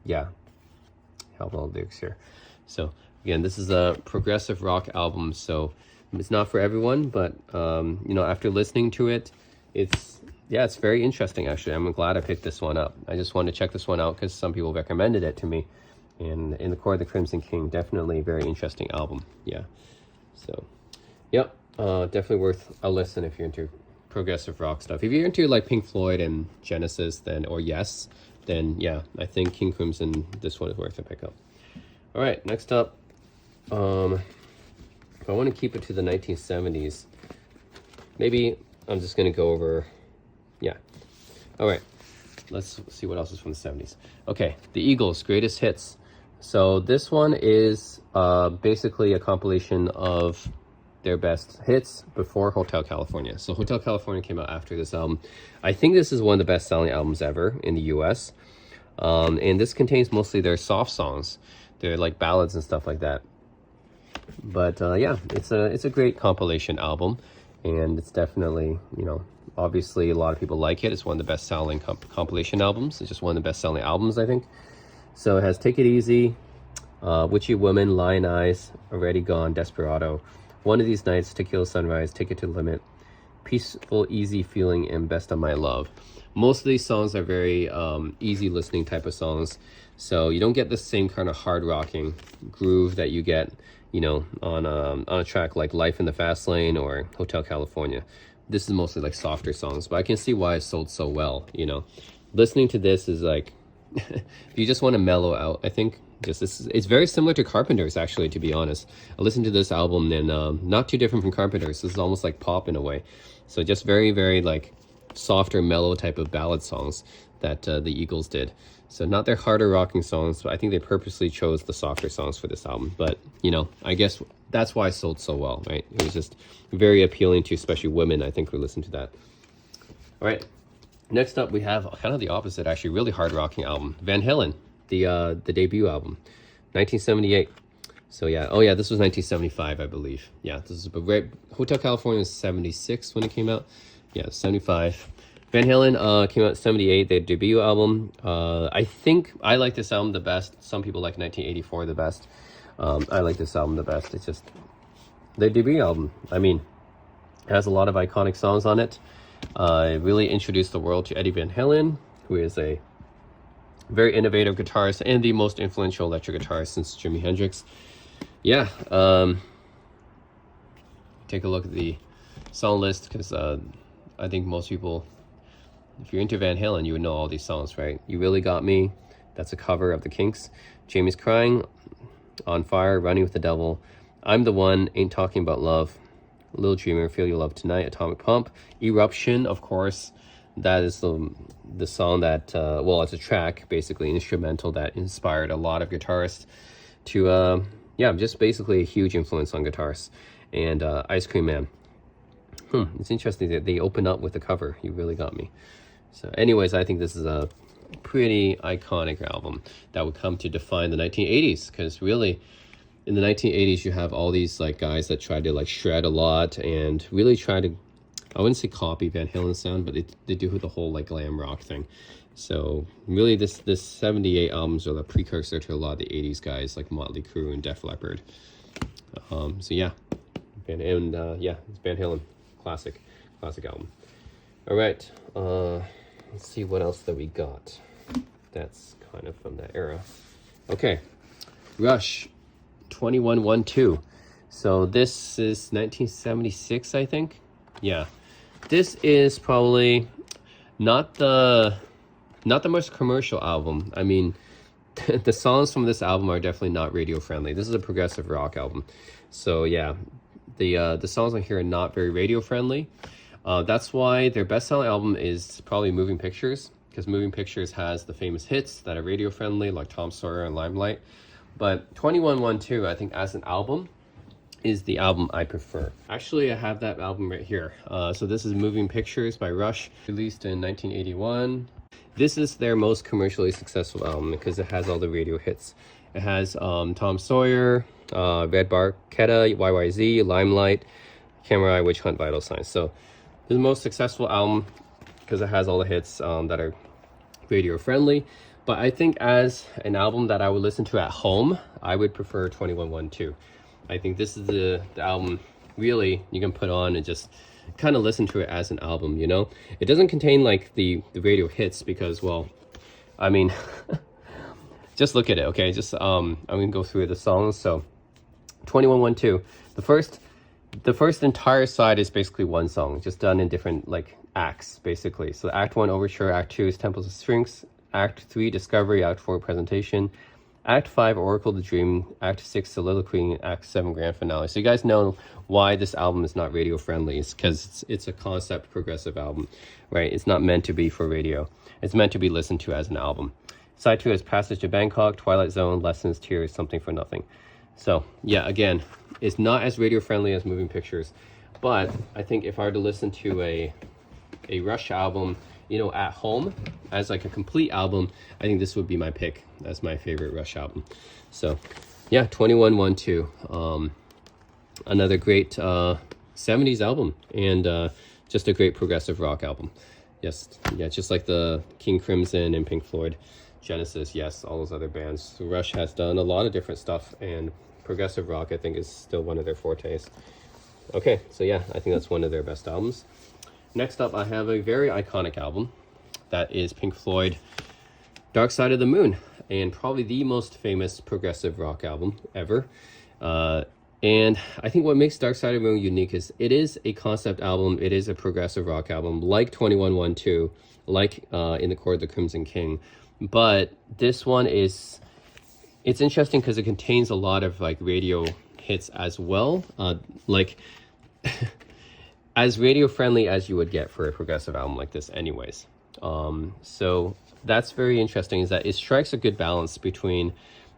A: yeah, have all the lyrics here. So again, this is a progressive rock album, so it's not for everyone, but you know, after listening to it, it's very interesting actually. I'm glad I picked this one up. I just wanted to check this one out because some people recommended it to me. And In the Court of the Crimson King, definitely a very interesting album. Yeah. So yep, definitely worth a listen if you're into progressive rock stuff. If you're into like Pink Floyd and Genesis, or Yes, then yeah, I think King Crimson, this one is worth a pickup. All right, next up, if I want to keep it to the 1970s, maybe I'm just going to go over, yeah. All right, let's see what else is from the 70s. Okay, The Eagles, Greatest Hits. So this one is basically a compilation of their best hits before Hotel California. So Hotel California came out after this album. I think this is one of the best-selling albums ever in the US. And this contains mostly their soft songs. They're like ballads and stuff like that. But yeah, it's a great compilation album, and it's definitely, you know, obviously a lot of people like it. It's one of the best-selling compilation albums. It's just one of the best-selling albums, I think. So it has Take It Easy, Witchy Woman, Lion Eyes, Already Gone, Desperado, One of These Nights, Tequila Sunrise, Take It to the Limit, Peaceful, Easy Feeling, and Best of My Love. Most of these songs are very easy listening type of songs. So you don't get the same kind of hard rocking groove that you get, you know, on a track like Life in the Fast Lane or Hotel California. This is mostly like softer songs, but I can see why it sold so well, you know. Listening to this is like, if you just want to mellow out, I think it's very similar to Carpenters, actually, to be honest. I listened to this album and not too different from Carpenters. This is almost like pop in a way. So just very, very like softer, mellow type of ballad songs that the Eagles did. So not their harder rocking songs, but I think they purposely chose the softer songs for this album. But, you know, I guess that's why it sold so well, right? It was just very appealing to especially women, I think, who listen to that. All right. Next up, we have kind of the opposite, actually, really hard rocking album, Van Halen, the debut album, 1978. So yeah, oh yeah, this was 1975, I believe. Yeah, this is Hotel California was 76 when it came out. Yeah, 75. Van Halen came out in 78, their debut album. I think I like this album the best. Some people like 1984 the best. I like this album the best. It's just their debut album. I mean, it has a lot of iconic songs on it. It really introduced the world to Eddie Van Halen, who is a very innovative guitarist and the most influential electric guitarist since Jimi Hendrix. Yeah, take a look at the song list, because I think most people, if you're into Van Halen, you would know all these songs, right? You Really Got Me, that's a cover of the Kinks. Jamie's Crying, On Fire, Running with the Devil, I'm the One, Ain't Talking About Love, Little Dreamer, Feel Your Love Tonight, Atomic Pump, Eruption, of course. That is the song that, well, it's a track, basically instrumental, that inspired a lot of guitarists to, yeah, just basically a huge influence on guitarists. And Ice Cream Man. It's interesting that they open up with the cover, You Really Got Me. So anyways, I think this is a pretty iconic album that would come to define the 1980s, because really, in the 1980s, you have all these like guys that tried to like shred a lot and really try to, I wouldn't say copy Van Halen's sound, but they do the whole like glam rock thing. So really this 78 albums are the precursor to a lot of the 80s guys like Motley Crue and Def Leppard. So yeah, yeah, it's Van Halen, classic album. All right, let's see what else that we got. That's kind of from that era. Okay, Rush, 2112. So this is 1976, I think. Yeah, this is probably not the most commercial album. I mean, the songs from this album are definitely not radio friendly. This is a progressive rock album, so yeah, the songs on here are not very radio friendly. That's why their best-selling album is probably Moving Pictures, because Moving Pictures has the famous hits that are radio friendly, like Tom Sawyer and Limelight. But 2112, I think as an album, is the album I prefer. Actually, I have that album right here. So this is Moving Pictures by Rush, released in 1981. This is their most commercially successful album because it has all the radio hits. It has Tom Sawyer, Red Barchetta, YYZ, Limelight, Camera Eye, Witch Hunt, Vital Signs. So this is the most successful album because it has all the hits that are radio friendly. But I think as an album that I would listen to at home, I would prefer 2112. I think this is the album really you can put on and just kind of listen to it as an album, you know? It doesn't contain like the radio hits because, well, I mean, just look at it, okay? Just I'm gonna go through the songs. So 2112, the first entire side is basically one song, just done in different like acts, basically. So Act 1, Overture, Act 2 is Temples of Strings, Act 3, Discovery, Act 4, Presentation, Act 5, Oracle the Dream, Act 6, Soliloquy, and Act 7, Grand Finale. So you guys know why this album is not radio friendly. It's because it's a concept progressive album, right? It's not meant to be for radio. It's meant to be listened to as an album. Side 2 is Passage to Bangkok, Twilight Zone, Lessons, Tears, Something for Nothing. So yeah, again, it's not as radio friendly as Moving Pictures, but I think if I were to listen to a Rush album, you know, at home as like a complete album, I think this would be my pick as my favorite Rush album. So yeah, 2112, another great 70s album, and just a great progressive rock album. Yes, yeah, just like the King Crimson and Pink Floyd, Genesis, yes, all those other bands. So Rush has done a lot of different stuff, and progressive rock I think is still one of their fortes. Okay, so yeah, I think that's one of their best albums. Next up, I have a very iconic album. That is Pink Floyd, Dark Side of the Moon, and probably the most famous progressive rock album ever. And I think what makes Dark Side of the Moon unique is it is a concept album. It is a progressive rock album, like 2112, like In the Court of the Crimson King. But this one is, it's interesting because it contains a lot of like radio hits as well. Like as radio friendly as you would get for a progressive album like this anyways. So that's very interesting, is that it strikes a good balance between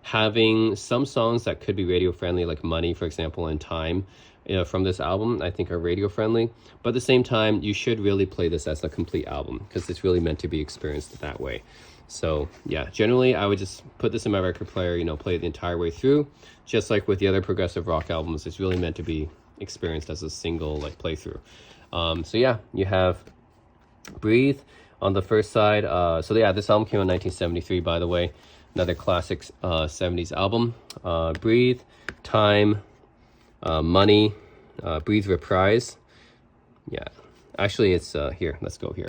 A: having some songs that could be radio friendly, like Money, for example, and Time, from this album, I think are radio friendly. But at the same time, you should really play this as a complete album because it's really meant to be experienced that way. So yeah, generally I would just put this in my record player, play it the entire way through. Just like with the other progressive rock albums, it's really meant to be experienced as a single like playthrough. So yeah, you have Breathe on the first side. So yeah, this album came out in 1973, by the way. Another classic 70s album. Breathe, Time, Money, Breathe Reprise. Yeah, actually it's here. Let's go here.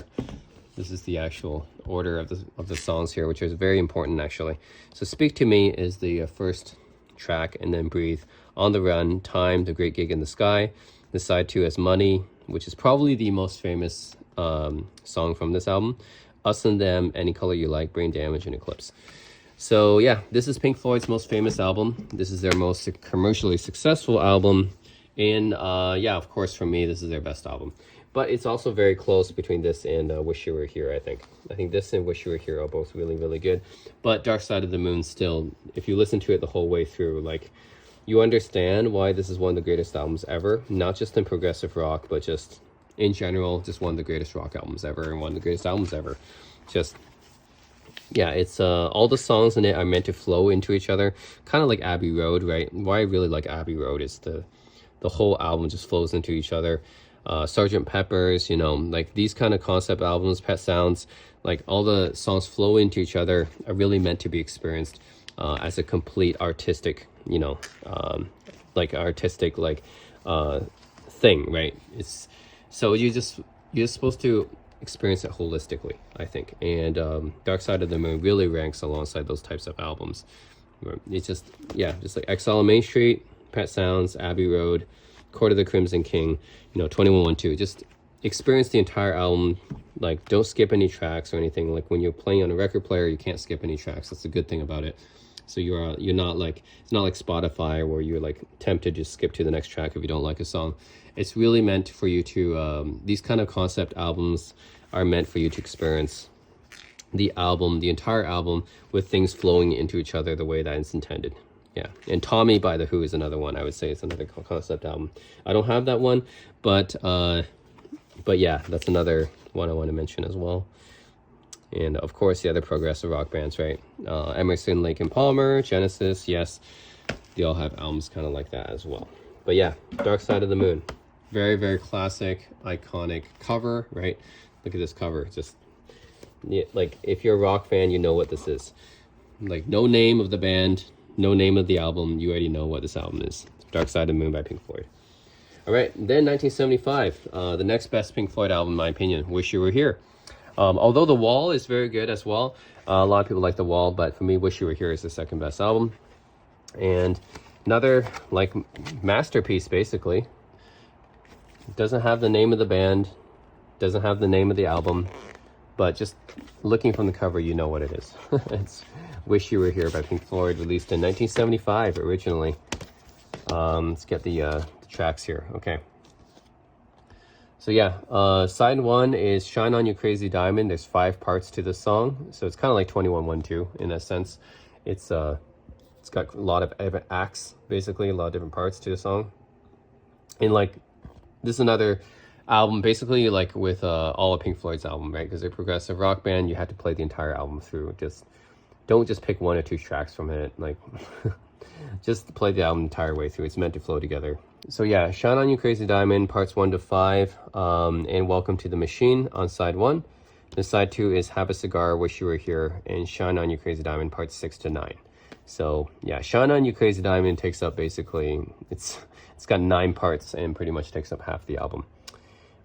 A: This is the actual order of the songs here, which is very important actually. So Speak to Me is the first track, and then Breathe. On the Run, Time, The Great Gig in the Sky. The side 2 is Money, which is probably the most famous song from this album. Us and Them, Any Color You Like, Brain Damage, and Eclipse. So yeah, this is Pink Floyd's most famous album. This is their most commercially successful album. And yeah, of course, for me, this is their best album. But it's also very close between this and Wish You Were Here, I think. I think this and Wish You Were Here are both really, really good. But Dark Side of the Moon still, if you listen to it the whole way through, like, you understand why this is one of the greatest albums ever. Not just in progressive rock, but just in general, just one of the greatest rock albums ever and one of the greatest albums ever. Just, yeah, it's all the songs in it are meant to flow into each other. Kind of like Abbey Road, right? Why I really like Abbey Road is the whole album just flows into each other. Sgt. Pepper's, like these kind of concept albums, Pet Sounds, like all the songs flow into each other, are really meant to be experienced as a complete artistic, thing, right? It's so you're just supposed to experience it holistically, I think. And Dark Side of the Moon really ranks alongside those types of albums. It's just, yeah, just like Exile on Main Street, Pet Sounds, Abbey Road, Court of the Crimson King, 2112. Just experience the entire album. Like, don't skip any tracks or anything. Like when you're playing on a record player, you can't skip any tracks. That's the good thing about it. So you're not like, it's not like Spotify where you're like tempted to skip to the next track if you don't like a song. It's really meant for you to, these kind of concept albums are meant for you to experience the album, the entire album, with things flowing into each other the way that it's intended. Yeah, and Tommy by The Who is another one. I would say it's another concept album. I don't have that one, but yeah, that's another one I want to mention as well. And of course, the other progressive rock bands, right? Emerson, Lake and Palmer, Genesis, yes, they all have albums kind of like that as well. But yeah, Dark Side of the Moon, very, very classic, iconic cover, right? Look at this cover. Just, yeah, like, if you're a rock fan, you know what this is. Like, no name of the band, no name of the album, you already know what this album is. Dark Side of the Moon by Pink Floyd. All right, then 1975, the next best Pink Floyd album, in my opinion, Wish You Were Here. Although The Wall is very good as well. A lot of people like The Wall, but for me, Wish You Were Here is the second best album. And another, like, masterpiece, basically. It doesn't have the name of the band, doesn't have the name of the album, but just looking from the cover, you know what it is. It's Wish You Were Here by Pink Floyd, released in 1975 originally. Let's get the tracks here. Okay. So yeah, side 1 is Shine On You Crazy Diamond. There's 5 parts to this song, so it's kind of like 2112 in a sense. It's got a lot of acts, basically, a lot of different parts to the song. And like, this is another album, basically like with all of Pink Floyd's album, right? Because they're a progressive rock band, you have to play the entire album through. Just don't just pick 1 or 2 tracks from it. Like, just play the album the entire way through. It's meant to flow together. So yeah, Shine On You Crazy Diamond, parts 1 to 5, and Welcome to the Machine on side 1. The side 2 is Have a Cigar, Wish You Were Here, and Shine On You Crazy Diamond, parts 6 to 9. So yeah, Shine On You Crazy Diamond takes up basically, it's got 9 parts and pretty much takes up half the album.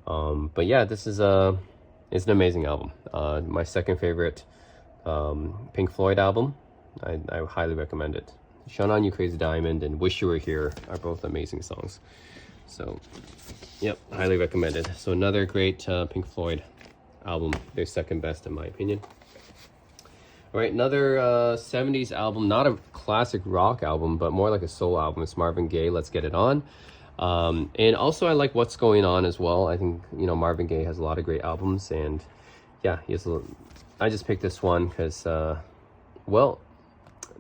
A: But yeah, this is it's an amazing album. My second favorite Pink Floyd album. I highly recommend it. Shine On You Crazy Diamond and Wish You Were Here are both amazing songs. So, yep, highly recommended. So another great Pink Floyd album. Their second best in my opinion. All right, another 70s album, not a classic rock album, but more like a soul album. It's Marvin Gaye, Let's Get It On. And also I like What's Going On as well. I think, you know, Marvin Gaye has a lot of great albums, and yeah, I just picked this one because, well,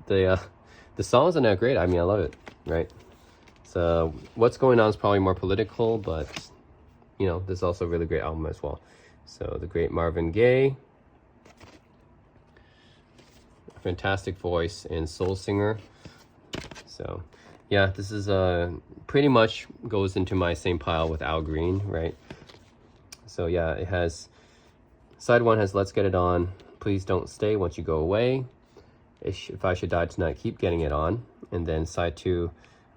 A: the songs are not great. I mean, I love it, right? So What's Going On is probably more political, but, you know, this is also a really great album as well. So the great Marvin Gaye. Fantastic voice and soul singer. So yeah, this is pretty much goes into my same pile with Al Green, right? So yeah, it has side one has Let's Get It On, Please Don't Stay Once You Go Away, If I Should Die Tonight, Keep Getting It On. And then side two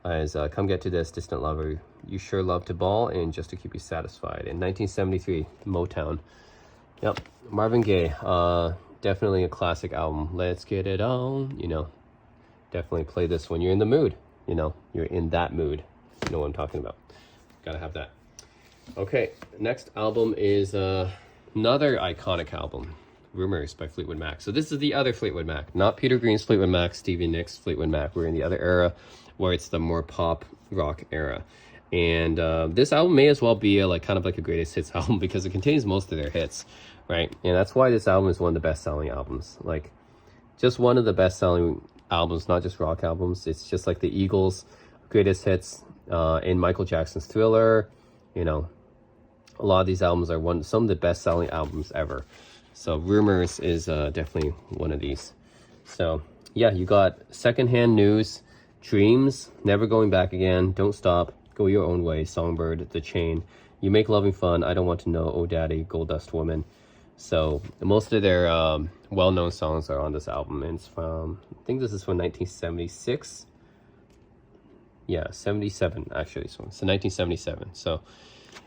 A: is Come Get to This, Distant Lover, You Sure Love to Ball, and Just to Keep You Satisfied. In 1973, Motown. Yep, Marvin Gaye. Definitely a classic album. Let's Get It On. You know, definitely play this when you're in the mood. You know, you're in that mood. You know what I'm talking about. Gotta have that. Okay, next album is another iconic album, Rumors by Fleetwood Mac. So this is the other Fleetwood Mac, not Peter Green's Fleetwood Mac, Stevie Nicks' Fleetwood Mac. We're in the other era where it's the more pop rock era. And this album may as well be a, kind of like a greatest hits album because it contains most of their hits, right? And that's why this album is one of the best-selling albums. Like, just one of the best-selling albums, not just rock albums. It's just like the Eagles' greatest hits and Michael Jackson's Thriller. You know, a lot of these albums are some of the best-selling albums ever. So Rumors is definitely one of these. So yeah, you got Secondhand News, Dreams, Never Going Back Again, Don't Stop, Go Your Own Way, Songbird, The Chain, You Make Loving Fun, I Don't Want to Know, Oh Daddy, Gold Dust Woman. So most of their well-known songs are on this album, and it's from, I think this is from 1976. Yeah, 77 actually. So 1977. So,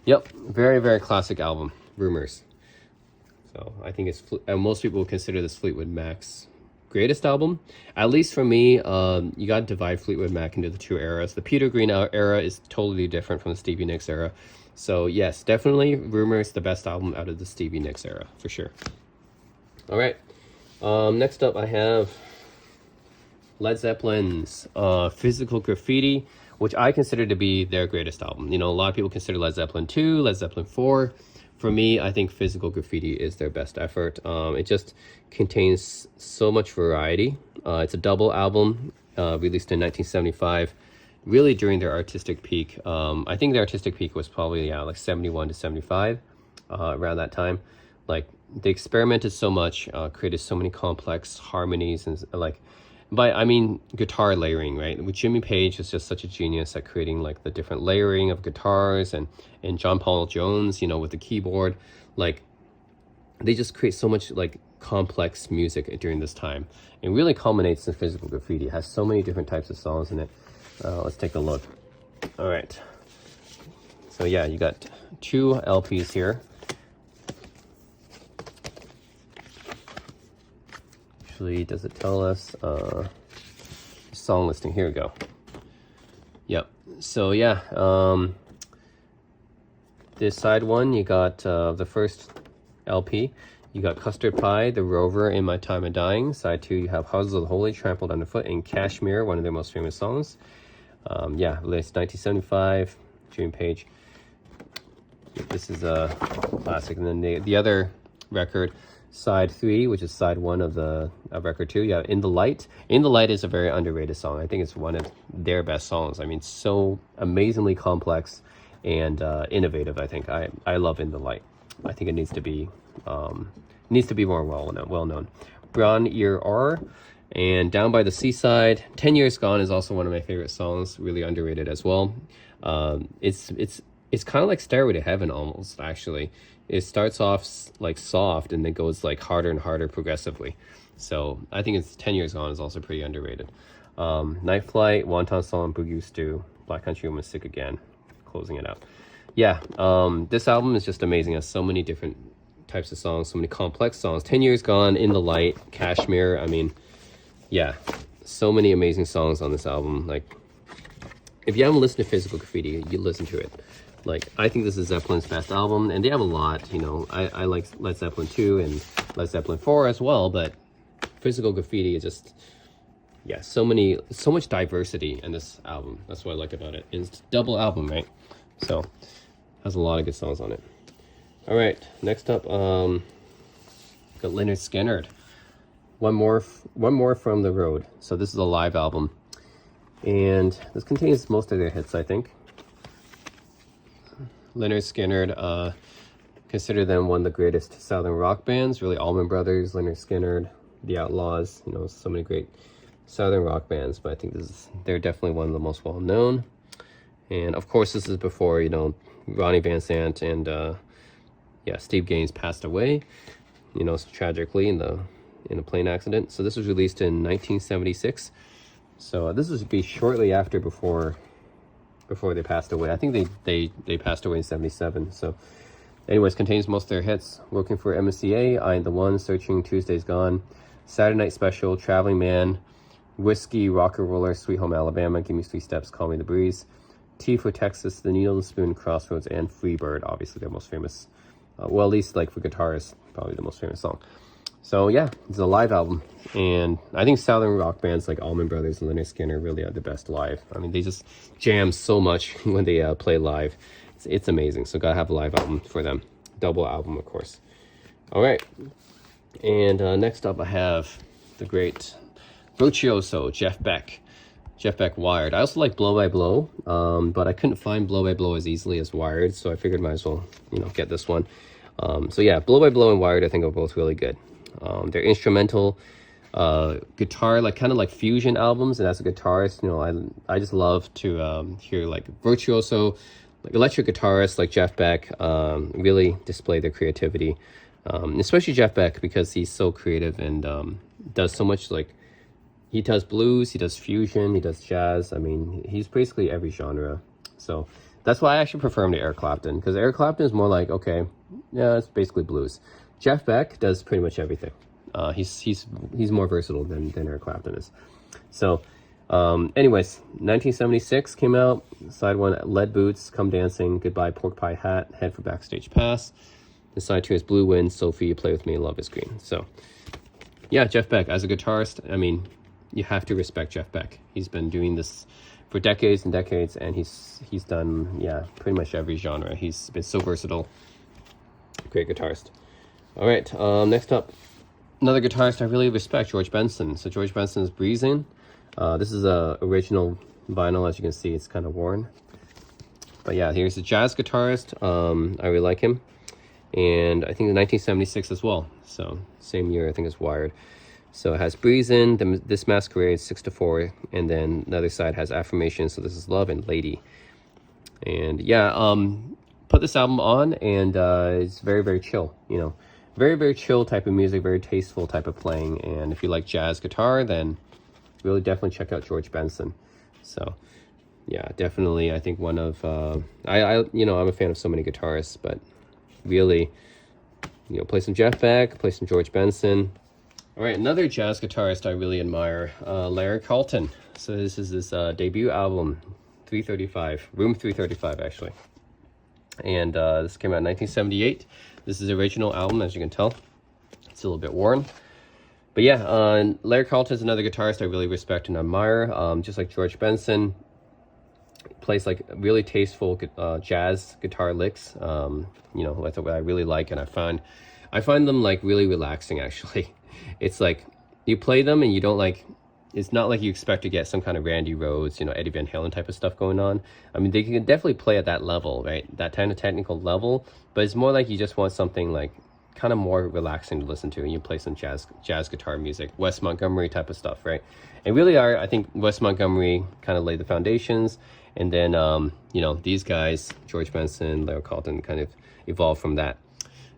A: yep, very, very classic album, Rumors. So I think it's most people will consider this Fleetwood Mac's greatest album. At least for me, you got to divide Fleetwood Mac into the two eras. The Peter Green era is totally different from the Stevie Nicks era. So yes, definitely Rumors, the best album out of the Stevie Nicks era, for sure. All right, next up I have Led Zeppelin's Physical Graffiti, which I consider to be their greatest album. You know, a lot of people consider Led Zeppelin 2, Led Zeppelin 4. For me, I think Physical Graffiti is their best effort. It just contains so much variety. It's a double album, released in 1975, really during their artistic peak. I think their artistic peak was probably, like 71 to 75, around that time. Like, they experimented so much, created so many complex harmonies, and I mean guitar layering, right? With Jimmy Page is just such a genius at creating like the different layering of guitars, and John Paul Jones, you know, with the keyboard. Like, they just create so much like complex music during this time. It really culminates in Physical Graffiti. It has so many different types of songs in it. Let's take a look. All right. So yeah, you got 2 LPs here. Actually, does it tell us song listing? Here we go. Yep. So yeah, this side one, you got the first LP. You got Custard Pie, The Rover, In My Time of Dying. Side 2, you have Houses of the Holy, Trampled Underfoot, and Kashmir, one of their most famous songs. Yeah, released 1975, Jimmy Page. This is a classic. And then the other record, side 3, which is side 1 of the record 2, you have In the Light. In the Light is a very underrated song. I think it's one of their best songs. I mean, so amazingly complex and innovative. I think I love In the Light. I think it needs to be more well known. Brown Ear R and Down by the Seaside. 10 Years Gone is also one of my favorite songs. Really underrated as well. It's kind of like Stairway to Heaven almost, actually. It starts off like soft and then goes like harder and harder progressively. So I think it's 10 Years Gone is also pretty underrated. Night Flight, Wonton Song, Boogie Stew, Black Country Woman, Sick Again, closing it out. Yeah, this album is just amazing. It has so many different types of songs, so many complex songs. 10 Years Gone, In the Light, Kashmir. I mean, yeah, so many amazing songs on this album. Like, if you haven't listened to Physical Graffiti, you listen to it. Like, I think this is Zeppelin's best album, and they have a lot, you know. I like Led Zeppelin 2 and Led Zeppelin 4 as well, but Physical Graffiti is just, yeah, so much diversity in this album. That's what I like about it. It's a double album, right? So, has a lot of good songs on it. All right, next up, got Lynyrd Skynyrd. One more from the road. So this is a live album, and this contains most of their hits, I think. Lynyrd Skynyrd, consider them one of the greatest Southern rock bands. Really, Allman Brothers, Lynyrd Skynyrd, The Outlaws. You know, so many great Southern rock bands. But I think they're definitely one of the most well known. And of course, this is before, you know, Ronnie Van Zant and Steve Gaines passed away, you know, tragically in a plane accident. So this was released in 1976. So this would be shortly after before they passed away. I think they passed away in 77. So anyways, contains most of their hits. Working for MCA, I Ain't the One, Searching, Tuesday's Gone, Saturday Night Special, Traveling Man, Whiskey, Rocker Roller, Sweet Home Alabama, Give Me 3 Steps, Call Me the Breeze, T for Texas, The Needle and Spoon, Crossroads, and Freebird, obviously their most famous, well, at least like for guitarists, probably the most famous song. So yeah, it's a live album, and I think Southern rock bands like Allman Brothers and Lynyrd Skynyrd really are the best live. I mean, they just jam so much when they play live. It's amazing. So gotta have a live album for them. Double album, of course. All right, and next up I have the great virtuoso Jeff Beck. Jeff Beck, Wired. I also like Blow by Blow, but I couldn't find Blow by Blow as easily as Wired, so I figured might as well, you know, get this one. So yeah, Blow by Blow and Wired I think are both really good. They're instrumental guitar, like kind of like fusion albums, and as a guitarist, you know, I just love to hear like virtuoso, like electric guitarists like Jeff Beck really display their creativity, especially Jeff Beck, because he's so creative and does so much. Like, he does blues, he does fusion, he does jazz. I mean, he's basically every genre. So that's why I actually prefer him to Eric Clapton, because Eric Clapton is more like, okay, yeah, it's basically blues. Jeff Beck does pretty much everything. He's more versatile than Eric Clapton is. So anyways, 1976 came out. Side 1, Lead Boots, Come Dancing, Goodbye Pork Pie Hat, Head for Backstage Pass. The side 2 is Blue Wind, Sophie, Play With Me, Love Is Green. So yeah, Jeff Beck as a guitarist, I mean, you have to respect Jeff Beck. He's been doing this for decades and decades, and he's done, yeah, pretty much every genre. He's been so versatile. Great guitarist. All right, next up, another guitarist I really respect, George Benson. So George Benson's Breezing. This is a original vinyl. As you can see, it's kind of worn. But yeah, here's a jazz guitarist. I really like him. And I think in 1976 as well. So same year, I think, as Wired. So it has Breezin', This Masquerade, 6-4, and then the other side has Affirmation, So This Is Love, and Lady. And yeah, put this album on, and it's very, very chill, you know. Very, very chill type of music, very tasteful type of playing. And if you like jazz guitar, then really definitely check out George Benson. So yeah, definitely, I think one of, you know, I'm a fan of so many guitarists, but really, you know, play some Jeff Beck, play some George Benson. All right, another jazz guitarist I really admire, Larry Carlton. So this is his debut album, 335, Room 335, actually. And this came out in 1978. This is the original album, as you can tell. It's a little bit worn. But yeah, Larry Carlton is another guitarist I really respect and admire. Just like George Benson, plays like really tasteful jazz guitar licks. You know, that's what I really like, and I find them like really relaxing, actually. It's like you play them and you don't like, it's not like you expect to get some kind of Randy Rhoads, you know, Eddie Van Halen type of stuff going on. I mean, they can definitely play at that level, right? That kind of technical level, but it's more like you just want something like kind of more relaxing to listen to, and you play some jazz guitar music, Wes Montgomery type of stuff, right? And really I think Wes Montgomery kind of laid the foundations, and then, you know, these guys, George Benson, Larry Carlton, kind of evolved from that.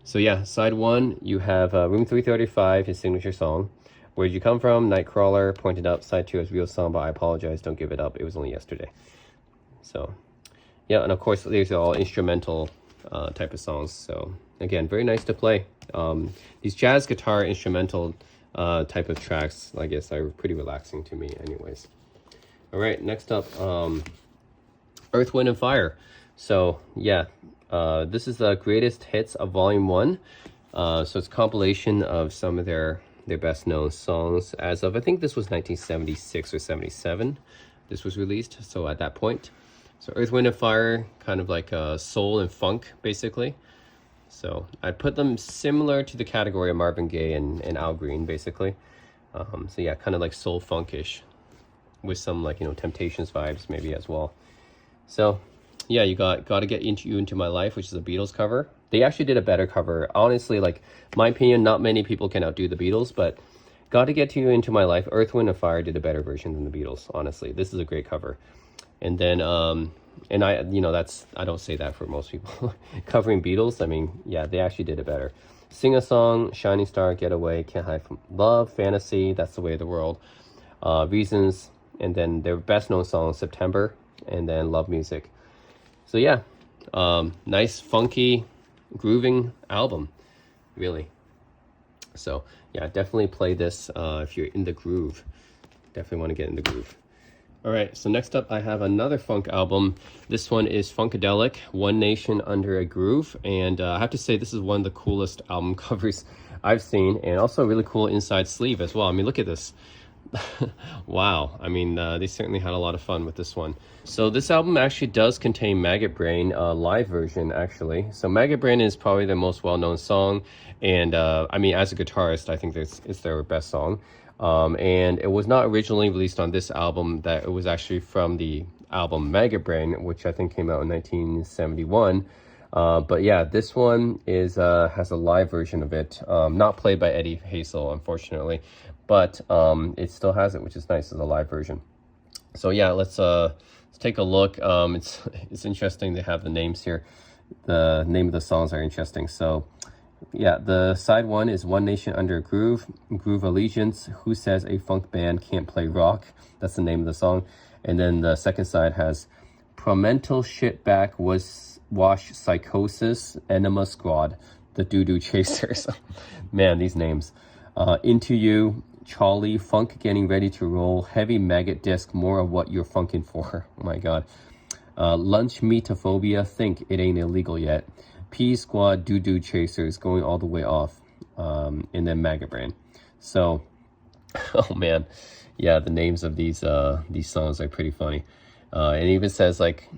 A: So yeah, side 1, you have Room 335, his signature song. Where'd You Come From? Nightcrawler, Pointed Up. Side 2 is Real Samba, I Apologize, Don't Give It Up, It Was Only Yesterday. So yeah, and of course these are all instrumental type of songs. So again, very nice to play. These jazz guitar instrumental type of tracks, I guess, are pretty relaxing to me anyways. All right, next up, Earth, Wind and Fire. So yeah, this is the greatest hits of Volume 1. So it's a compilation of some of their best known songs as of, I think this was 1976 or 77 this was released, so at that point. So Earth, Wind and Fire, kind of like soul and funk basically. So I put them similar to the category of Marvin Gaye and Al Green basically. So yeah, kind of like soul funkish with some like, you know, Temptations vibes maybe as well. So yeah, you got to get into my life, which is a Beatles cover. They actually did a better cover, honestly. Like, my opinion, not many people can outdo the Beatles, but Got to Get You Into My Life, Earth, Wind and Fire did a better version than the Beatles, honestly. This is a great cover. And then and I, you know, I don't say that for most people covering Beatles. I mean, yeah, they actually did it better. Sing a Song, Shining Star, Get Away, Can't Hide From Love, Fantasy, That's the Way of the World, Reasons, and then their best known song, September, and then Love Music. So yeah, nice, funky, grooving album, really. So yeah, definitely play this if you're in the groove. Definitely want to get in the groove. All right, so next up I have another funk album. This one is Funkadelic, One Nation Under a Groove. And I have to say, this is one of the coolest album covers I've seen, and also a really cool inside sleeve as well. I mean, look at this. Wow, I mean, they certainly had a lot of fun with this one. So this album actually does contain Maggot Brain, live version actually. So Maggot Brain is probably their most well-known song, and I mean, as a guitarist, I think it's their best song. And it was not originally released on this album. That it was actually from the album Maggot Brain, which I think came out in 1971. But yeah, this one is has a live version of it, not played by Eddie Hazel, unfortunately, but it still has it, which is nice as a live version. So yeah, let's take a look. It's interesting to have the names here. The name of the songs are interesting. So yeah, the side one is One Nation Under a Groove, Groove Allegiance, Who Says a Funk Band Can't Play Rock? That's the name of the song. And then the second side has Promental Shitback Wash Psychosis, Enema Squad, The Doo-Doo Chasers. Man, these names. Into You, Charlie, Funk Getting Ready to Roll, Heavy Maggot Disc, More of What You're Funkin' For. Oh my God. Lunch Metophobia, Think It Ain't Illegal Yet. P Squad, Doo-Doo Chasers, Going All the Way Off, and then Maggot Brain. So, oh man, yeah, the names of these songs are pretty funny. It even says like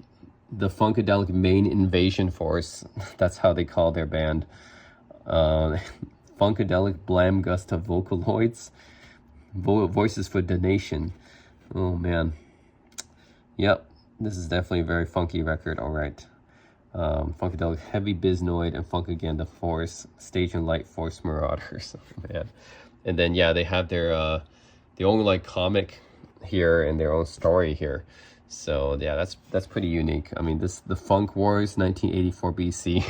A: the Funkadelic Main Invasion Force. That's how they call their band. Funkadelic Blam Gusta Vocaloids, Voices for Donation. Oh man, yep, this is definitely a very funky record. All right. Funkadelic Heavy Biznoid and Funkaganda Force, Stage and Light Force Marauders. Oh, man. And then yeah, they have their own like comic here and their own story here. So yeah, that's pretty unique. I mean, the Funk Wars 1984 BC.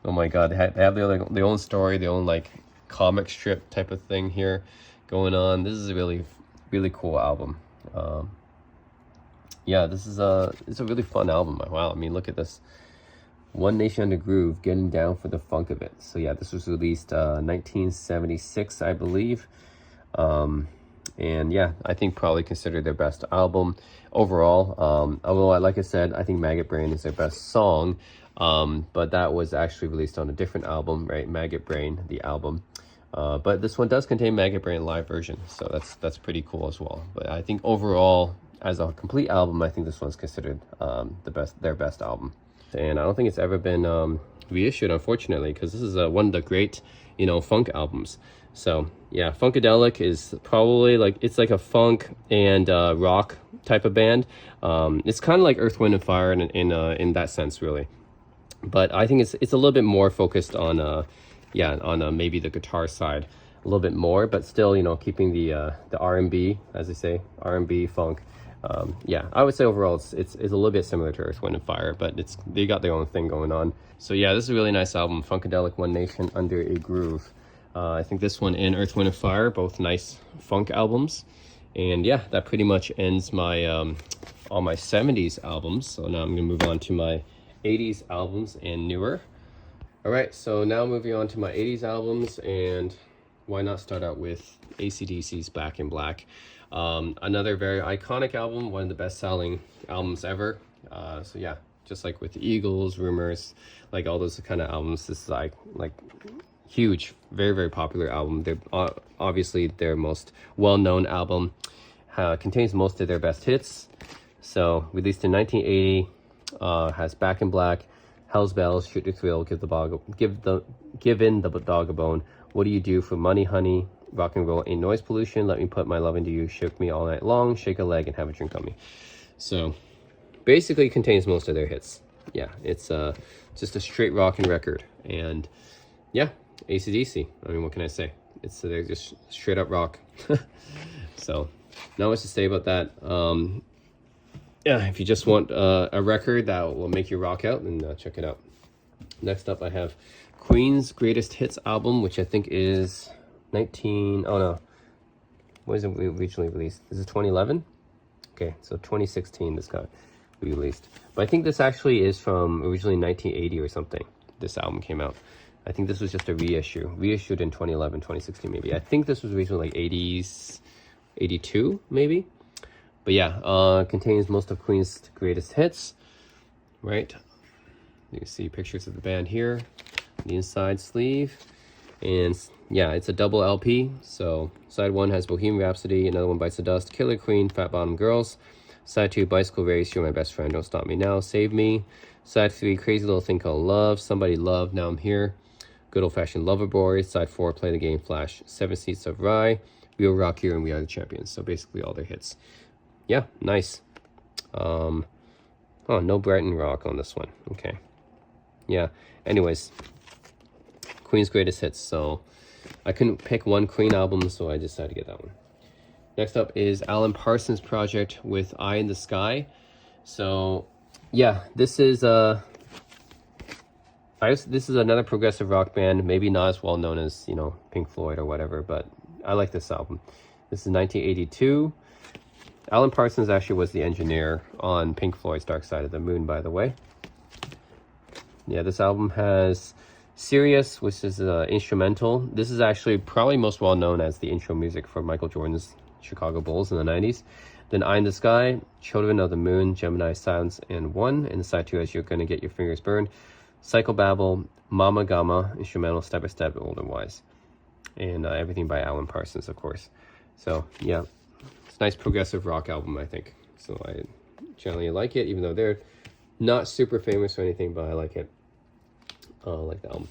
A: Oh my God, they have their own story, their own like comic strip type of thing here going on. This is a really, really cool album. Yeah, this is it's a really fun album. Wow, I mean, look at this. One Nation Under Groove, Getting Down for the Funk of It. So yeah, this was released 1976, I believe. And yeah, I think probably considered their best album overall. Although, like I said, I think Maggot Brain is their best song. But that was actually released on a different album, right? Maggot Brain, the album. But this one does contain Maggot Brain live version, so that's pretty cool as well. But I think overall, as a complete album, I think this one's considered their best album. And I don't think it's ever been reissued, unfortunately, because this is one of the great, you know, funk albums. So yeah, Funkadelic is probably like, it's like a funk and rock type of band. It's kind of like Earth, Wind and Fire in that sense, really. But I think it's a little bit more focused on maybe the guitar side a little bit more, but still, you know, keeping the R&B, as they say, R&B funk. Yeah, I would say overall it's a little bit similar to Earth, Wind and Fire, but they got their own thing going on. So yeah, this is a really nice album, Funkadelic, One Nation Under a Groove. I think this one and Earth, Wind and Fire, both nice funk albums. And yeah, that pretty much ends my all my 70s albums. So now I'm gonna move on to my 80s albums and newer. All right, so now moving on to my 80s albums, and why not start out with AC/DC's Back in Black. Another very iconic album, one of the best-selling albums ever. So yeah, just like with the Eagles, Rumors, like all those kind of albums, this is like huge, very, very popular album. They're obviously their most well-known album, contains most of their best hits. So released in 1980, has Back in Black, Hell's Bells, Shoot to Thrill, Give in the Dog a Bone, What Do You Do for Money, Honey, Rock and Roll Ain't Noise Pollution, Let Me Put My Love Into You, Shook Me All Night Long, Shake a Leg, and Have a Drink on Me. So basically contains most of their hits. Yeah, it's just a straight rockin' record. And yeah, AC/DC. I mean, what can I say? They're just straight up rock. So not much to say about that. Yeah, if you just want a record that will make you rock out, then check it out. Next up, I have Queen's Greatest Hits album, which I think is when was it originally released? This is 2011? Okay, so 2016 this got released. But I think this actually is from originally 1980 or something. This album came out. I think this was just a reissued in 2011, 2016 maybe. I think this was originally like 80s, 82 maybe. But yeah, contains most of Queen's greatest hits, right? You can see pictures of the band here, the inside sleeve. And yeah, it's a double LP. So side 1 has Bohemian Rhapsody, another one Bites the Dust, Killer Queen, Fat Bottom Girls. Side 2, Bicycle Race, You're My Best Friend, Don't Stop Me Now, Save Me. Side 3, Crazy Little Thing Called Love, Somebody Love, Now I'm Here. Good Old Fashioned Lover Boy. Side 4, Play the Game, Flash, 7 Seats of Rye, We Will Rock You, and We Are the Champions. So basically all their hits. Yeah, nice. Oh, no Brighton Rock on this one. Okay. Yeah, anyways, Queen's Greatest Hits. So I couldn't pick one Queen album, so I decided to get that one. Next up is Alan Parsons Project with Eye in the Sky. So yeah, this is another progressive rock band, maybe not as well known as, you know, Pink Floyd or whatever, but I like this album. This is 1982. Alan Parsons actually was the engineer on Pink Floyd's Dark Side of the Moon, by the way. Yeah, this album has Sirius, which is instrumental. This is actually probably most well known as the intro music for Michael Jordan's Chicago Bulls in the 90s. Then Eye in the Sky, Children of the Moon, Gemini, Silence, and One. And side 2 is You're Gonna Get Your Fingers Burned, Psychobabble, Mama Gama, instrumental, Step by Step, Old and Wise. And everything by Alan Parsons, of course. So yeah, it's a nice progressive rock album, I think. So I generally like it, even though they're not super famous or anything, but I like it. I like the album.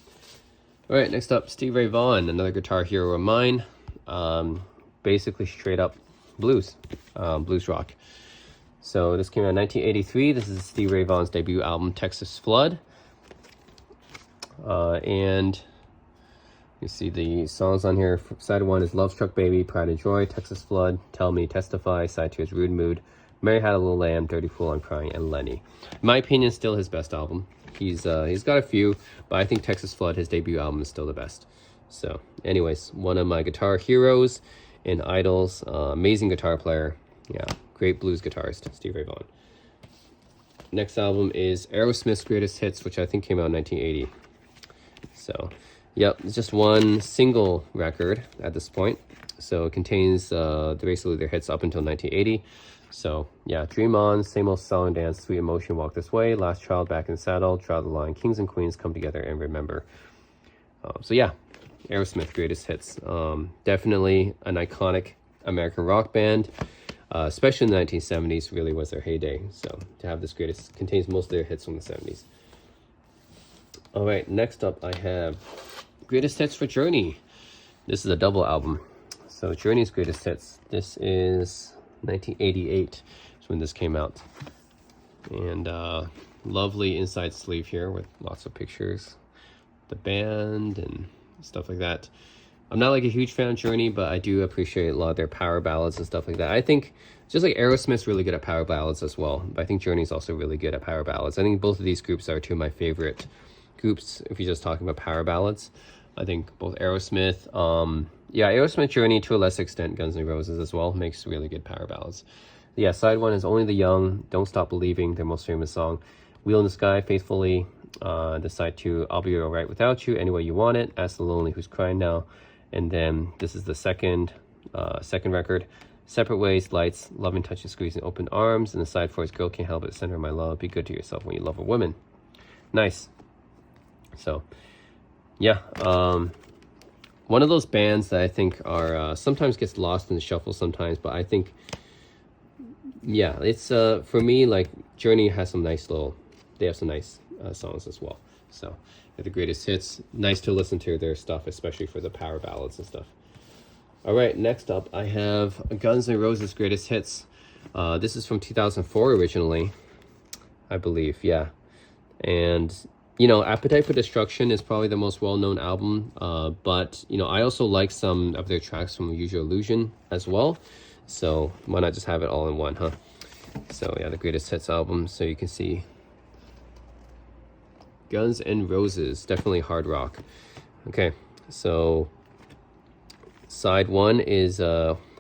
A: All right, next up, Stevie Ray Vaughan, another guitar hero of mine. Basically straight up blues, blues rock. So this came out in 1983. This is Stevie Ray Vaughan's debut album, Texas Flood. And you see the songs on here. Side 1 is Love Struck Baby, Pride and Joy, Texas Flood, Tell Me, Testify. Side 2 is Rude Mood, Mary Had a Little Lamb, Dirty Fool, I'm Crying, and Lenny. In my opinion, still his best album. He's got a few, but I think Texas Flood, his debut album, is still the best. So anyways, one of my guitar heroes and idols, amazing guitar player. Yeah, great blues guitarist, Stevie Ray Vaughan. Next album is Aerosmith's Greatest Hits, which I think came out in 1980. So, yep, it's just one single record at this point. So it contains basically their hits up until 1980. So yeah, Dream On, Same Old Song and Dance, Sweet Emotion, Walk This Way, Last Child, Back in the Saddle, Draw the Line, Kings and Queens, Come Together and Remember. So yeah, Aerosmith Greatest Hits. Definitely an iconic American rock band, especially in the 1970s, really was their heyday. So to have this contains most of their hits from the 70s. All right, next up I have Greatest Hits for Journey. This is a double album. So Journey's Greatest Hits. This is 1988 is when this came out. And lovely inside sleeve here with lots of pictures, the band and stuff like that. I'm not like a huge fan of Journey, but I do appreciate a lot of their power ballads and stuff like that. I think just like Aerosmith's really good at power ballads as well, but I think Journey's also really good at power ballads. I think both of these groups are two of my favorite groups if you're just talking about power ballads. I think both Aerosmith, Aerosmith, Journey, to a less extent, Guns N' Roses as well, makes really good power ballads. Yeah, side 1 is Only the Young, Don't Stop Believing, their most famous song. Wheel in the Sky, Faithfully, The side 2, I'll Be Alright Without You, Any Way You Want It, Ask the Lonely Who's Crying Now. And then this is the second record, Separate Ways, Lights, Loving, Touching, Squeezing, Open Arms. And the side 4 is Girl Can't Help It, Center of My Love, Be Good to Yourself When You Love a Woman. Nice. So, yeah. One of those bands that I think are sometimes gets lost in the shuffle sometimes, but I think, yeah, it's for me, like Journey has some nice they have some nice songs as well. So they're the greatest hits. Nice to listen to their stuff, especially for the power ballads and stuff. All right, next up I have Guns N' Roses Greatest Hits. This is from 2004 originally, I believe. Yeah, and you know, Appetite for Destruction is probably the most well-known album, but you know, I also like some of their tracks from Use Your Illusion as well. So why not just have it all in one, huh? So yeah, the Greatest Hits album. So you can see Guns N' Roses, definitely hard rock. Okay, so side 1 is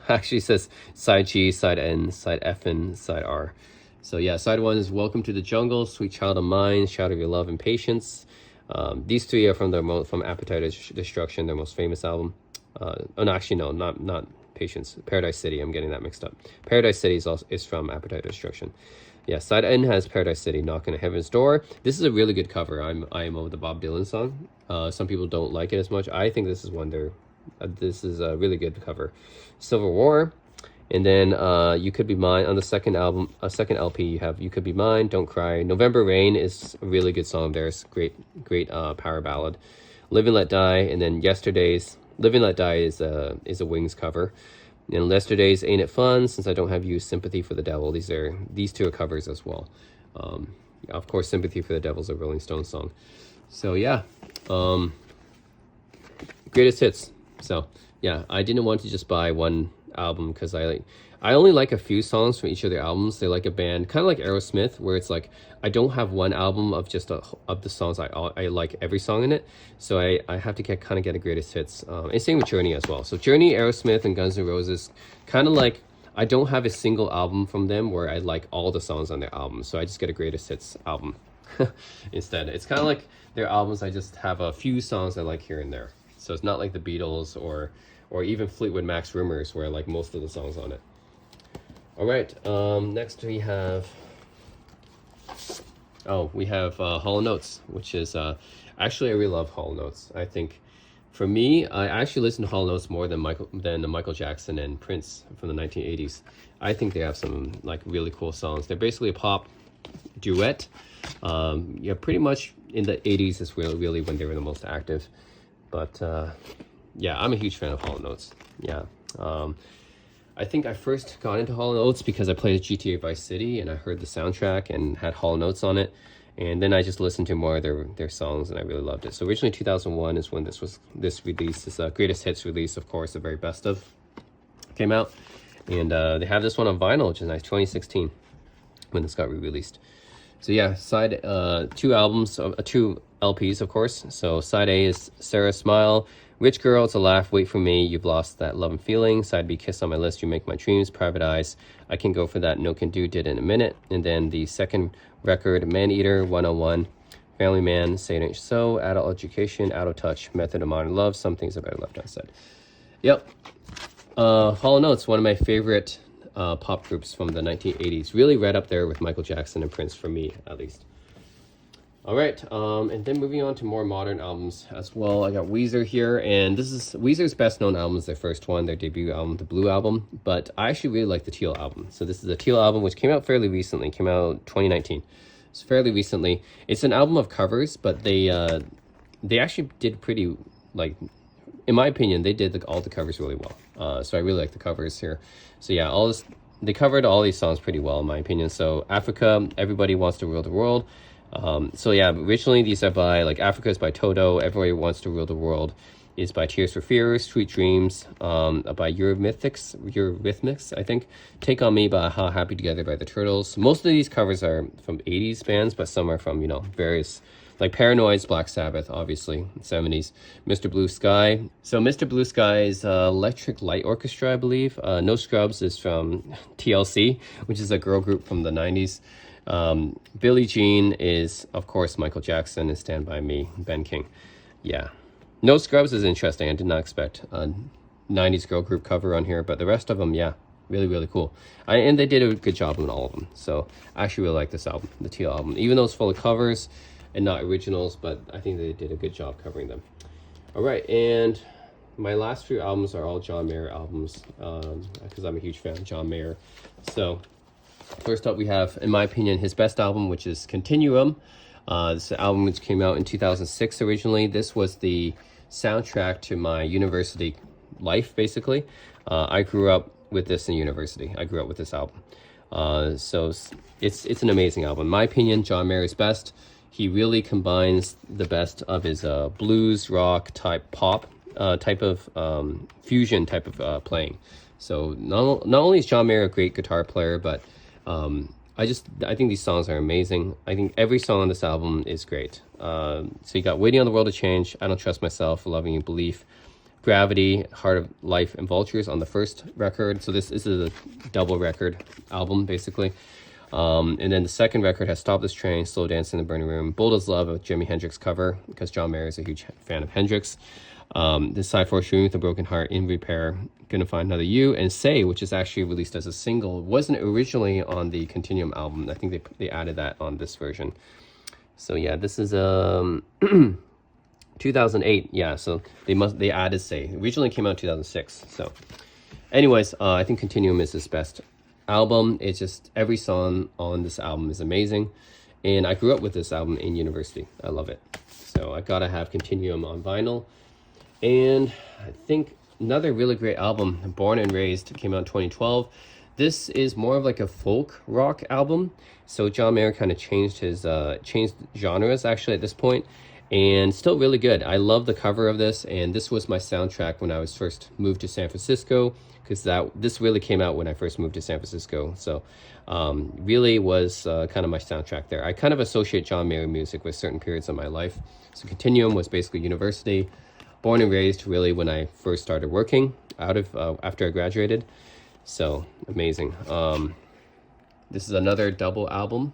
A: actually says side G, side N, side F, and side R. So yeah, side 1 is Welcome to the Jungle, Sweet Child of Mine, Shout of Your Love and Patience. These 3 are from Appetite for Destruction, their most famous album. Oh no, actually no, not Patience. Paradise City, I'm getting that mixed up. Paradise City is from Appetite for Destruction. Yeah, side N has Paradise City, Knocking at Heaven's Door. This is a really good cover. I Am Over the Bob Dylan song. Some people don't like it as much. I think this is this is a really good cover. Civil War. And then You Could Be Mine on the second LP. You have You Could Be Mine, Don't Cry. November Rain is a really good song of theirs. Great power ballad. Live and Let Die, and then Live and Let Die is a Wings cover. And Yesterday's Ain't It Fun, Since I Don't Have You, Sympathy for the Devil. These 2 are covers as well. Of course, Sympathy for the Devil is a Rolling Stones song. So yeah, greatest hits. So yeah, I didn't want to just buy one album because I only like a few songs from each of their albums. They're like a band, kind of like Aerosmith, where it's like I don't have one album of just of the songs. I like every song in it, so I have to get a greatest hits. And same with Journey as well. So Journey, Aerosmith, and Guns N' Roses, kind of like I don't have a single album from them where I like all the songs on their album. So I just get a greatest hits album instead. It's kind of like their albums. I just have a few songs I like here and there. So it's not like the Beatles or even Fleetwood Mac's Rumors, where I like most of the songs on it. All right, next we have Hall & Oates, which is actually I really love Hall & Oates. I think for me, I actually listen to Hall & Oates more than Michael Jackson and Prince from the 1980s. I think they have some like really cool songs. They're basically a pop duet. Yeah, pretty much in the 80s is really when they were the most active. But yeah, I'm a huge fan of Hall & Oates. Yeah. I think I first got into Hall & Oates because I played GTA Vice City and I heard the soundtrack and had Hall & Oates on it. And then I just listened to more of their songs and I really loved it. So originally 2001 is when this release, this greatest hits release, of course, the very best of, came out. And they have this one on vinyl, which is nice, 2016, when this got re-released. So yeah, side 2 LPs, of course. So side A is Sarah Smile, Rich Girl, It's a Laugh, Wait for Me, You've Lost That Love and Feeling. Side B, Kiss on My List, You Make My Dreams, Private Eyes, I Can Go For That, No Can Do, Did in a Minute. And then the second record, Man Eater, 101, Family Man, Say It Ain't So, Adult Education, Out of Touch, Method of Modern Love, Some Things Are Better Left Unsaid. Yep. Hall & Oates, one of my favorite pop groups from the 1980s. Really right up there with Michael Jackson and Prince for me, at least. All right, and then moving on to more modern albums as well. I got Weezer here, and this is Weezer's best known album is their first one, their debut album, the Blue Album, but I actually really like the Teal album. So this is the Teal album, which came out fairly recently, came out 2019. It's fairly recently. It's an album of covers, but they actually did pretty, like, in my opinion, they did all the covers really well. So I really like the covers here. So yeah, they covered all these songs pretty well, in my opinion. So Africa, Everybody Wants to Rule the World. So yeah, originally these are by, like, Africa is by Toto, Everybody Wants to Rule the World is by Tears for Fears, Sweet Dreams by Eurythmics, I think. Take On Me by Ha, Happy Together by the Turtles. Most of these covers are from 80s bands, but some are from, various, like Paranoid's Black Sabbath, obviously, 70s. Mr. Blue Sky. So Mr. Blue Sky is Electric Light Orchestra, I believe. No Scrubs is from TLC, which is a girl group from the 90s. Billie Jean is, of course, Michael Jackson, and Stand By Me, Ben King. Yeah. No Scrubs is interesting. I did not expect a 90s girl group cover on here, but the rest of them, yeah, really, really cool. And they did a good job on all of them. So I actually really like this album, the Teal album, even though it's full of covers and not originals, but I think they did a good job covering them. All right, and my last few albums are all John Mayer albums, because I'm a huge fan of John Mayer. So first up, we have, in my opinion, his best album, which is Continuum. This is an album which came out in 2006 originally. This was the soundtrack to my university life, basically. I grew up with this in university. I grew up with this album. So it's an amazing album. In my opinion, John Mayer's best. He really combines the best of his blues, rock type pop type of fusion type of playing. So not only is John Mayer a great guitar player, but I think these songs are amazing. I think every song on this album is great. So you got Waiting on the World to Change, I Don't Trust Myself, Loving You Belief, Gravity, Heart of Life, and Vultures on the first record. So this is a double record album, basically. And then the second record has Stop This Train, Slow Dance in the Burning Room, Bold as Love, a Jimi Hendrix cover, because John Mayer is a huge fan of Hendrix. The Side 4 Shooting with a Broken Heart, In Repair, Gonna Find Another You, and Say, which is actually released as a single. It wasn't originally on the Continuum album. I think they added that on this version. So yeah, this is 2008. Yeah, so they added Say. It originally came out in 2006. So anyways, I think Continuum is his best album. It's just every song on this album is amazing, and I grew up with this album in university. I love it. So I gotta have Continuum on vinyl. And I think another really great album, Born and Raised, came out in 2012. This is more of like a folk rock album. So John Mayer kind of changed genres actually at this point, and still really good. I love the cover of this, and this was my soundtrack when I was first moved to San Francisco, because this really came out when I first moved to San Francisco. So really was kind of my soundtrack there. I kind of associate John Mayer music with certain periods of my life. So Continuum was basically university. Born and Raised really when I first started working after I graduated. So amazing. This is another double album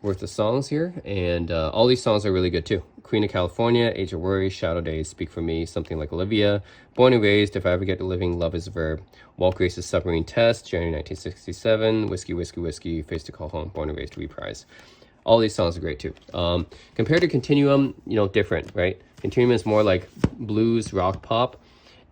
A: worth of songs here, and all these songs are really good too. Queen of California, Age of Worry, Shadow Days, Speak for Me, Something Like Olivia, Born and Raised, If I Ever Get to Living, Love is a Verb, Walt Grace's Submarine Test, January 1967, Whiskey, Whiskey, Whiskey, Face to Call Home, Born and Raised, Reprise. All these songs are great too. Compared to Continuum, different, right? Continuum is more like blues, rock, pop,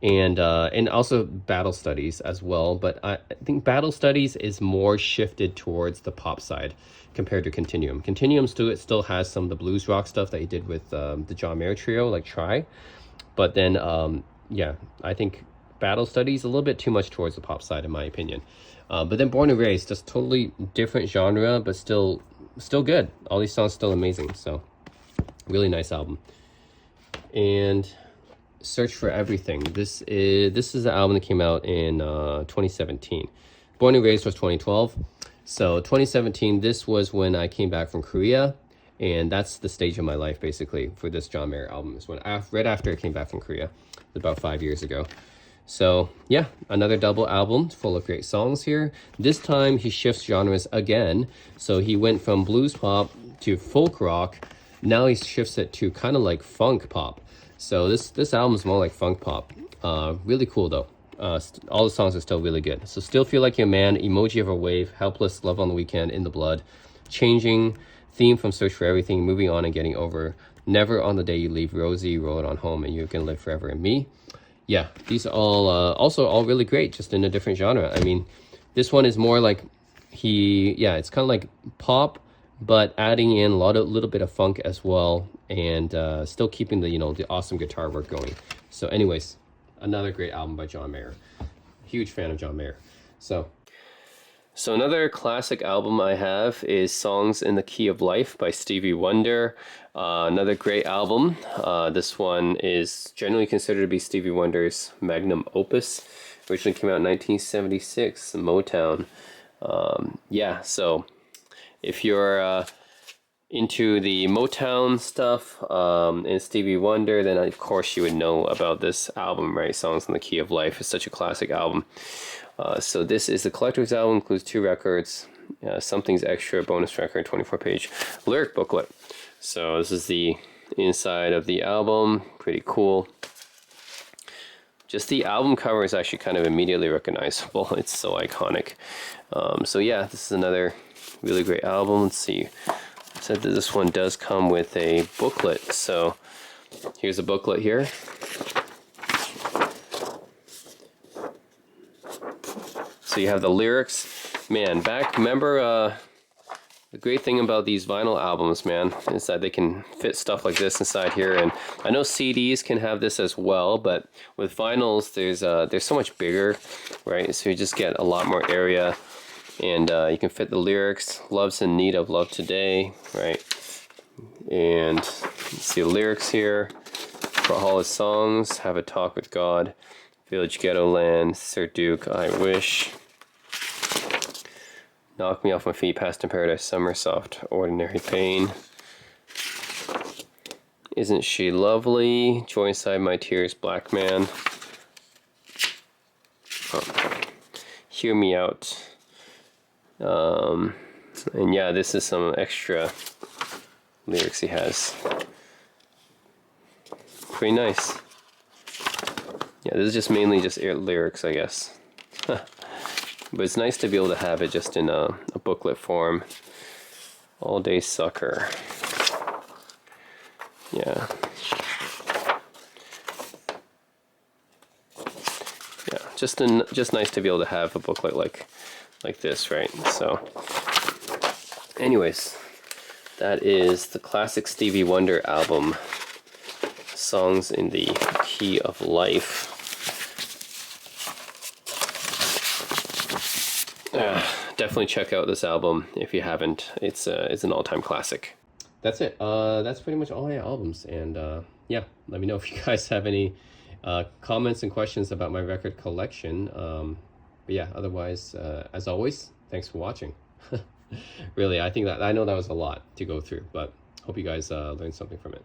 A: and also Battle Studies as well. But I think Battle Studies is more shifted towards the pop side compared to Continuum. Continuum still has some of the blues rock stuff that he did with the John Mayer trio, like Try. But then, yeah, I think Battle Studies a little bit too much towards the pop side, in my opinion. But then Born and Raised, just totally different genre, but still good. All these songs still amazing. So really nice album. And Search for Everything. This is the album that came out in 2017. Born and Raised was 2012. So 2017, this was when I came back from Korea, and that's the stage of my life basically for this John Mayer album. Is when right after I came back from Korea, about 5 years ago. So yeah, another double album full of great songs here. This time he shifts genres again. So he went from blues pop to folk rock. Now he shifts it to kind of like funk pop. So this album is more like funk pop. Really cool though. All the songs are still really good. So Still Feel Like Your Man, Emoji of a Wave, Helpless, Love on the Weekend, In the Blood, Changing, Theme from Search for Everything, Moving On and Getting Over, Never on the Day You Leave, Rosie, Roll It On Home, and You Can Live Forever in Me. Yeah, these are all also all really great, just in a different genre. I mean, this one is more like it's kind of like pop, but adding in a little bit of funk as well, and still keeping the the awesome guitar work going. So anyways, another great album by John Mayer. Huge fan of John Mayer. So another classic album I have is Songs in the Key of Life by Stevie Wonder. Another great album. This one is generally considered to be Stevie Wonder's magnum opus. Originally came out in 1976, Motown. Yeah, so if you're into the Motown stuff and Stevie Wonder, then of course you would know about this album, right? Songs in the Key of Life is such a classic album. So this is the collector's album, includes 2 records. Something's Extra bonus record 24-page lyric booklet. So this is the inside of the album. Pretty cool. Just the album cover is actually kind of immediately recognizable. It's so iconic. So yeah, this is another really great album. Let's see. I said that this one does come with a booklet. So here's a booklet here. So you have the lyrics. Man, remember the great thing about these vinyl albums, man, is that they can fit stuff like this inside here. And I know CDs can have this as well, but with vinyls, they're so much bigger, right? So you just get a lot more area, and you can fit the lyrics. Love's in need of love today, right? And you see the lyrics here for all his songs: Have a Talk with God, Village Ghetto Land, Sir Duke, I Wish, Knock Me Off My Feet, Past in Paradise, Summer Soft, Ordinary Pain, Isn't She Lovely, Joy Inside My Tears, Black Man, Hear Me Out, and yeah, this is some extra lyrics he has. Pretty nice. Yeah, this is just mainly just lyrics, I guess. But it's nice to be able to have it just in a booklet form. All Day Sucker. Yeah. Yeah, just nice to be able to have a booklet like this, right? So, anyways, that is the classic Stevie Wonder album, Songs in the Key of Life. Definitely check out this album if you haven't. It's an all-time classic. That's it. That's pretty much all my albums. And yeah, let me know if you guys have any comments and questions about my record collection. But yeah, otherwise, as always, thanks for watching. Really, I know that was a lot to go through, but hope you guys learned something from it.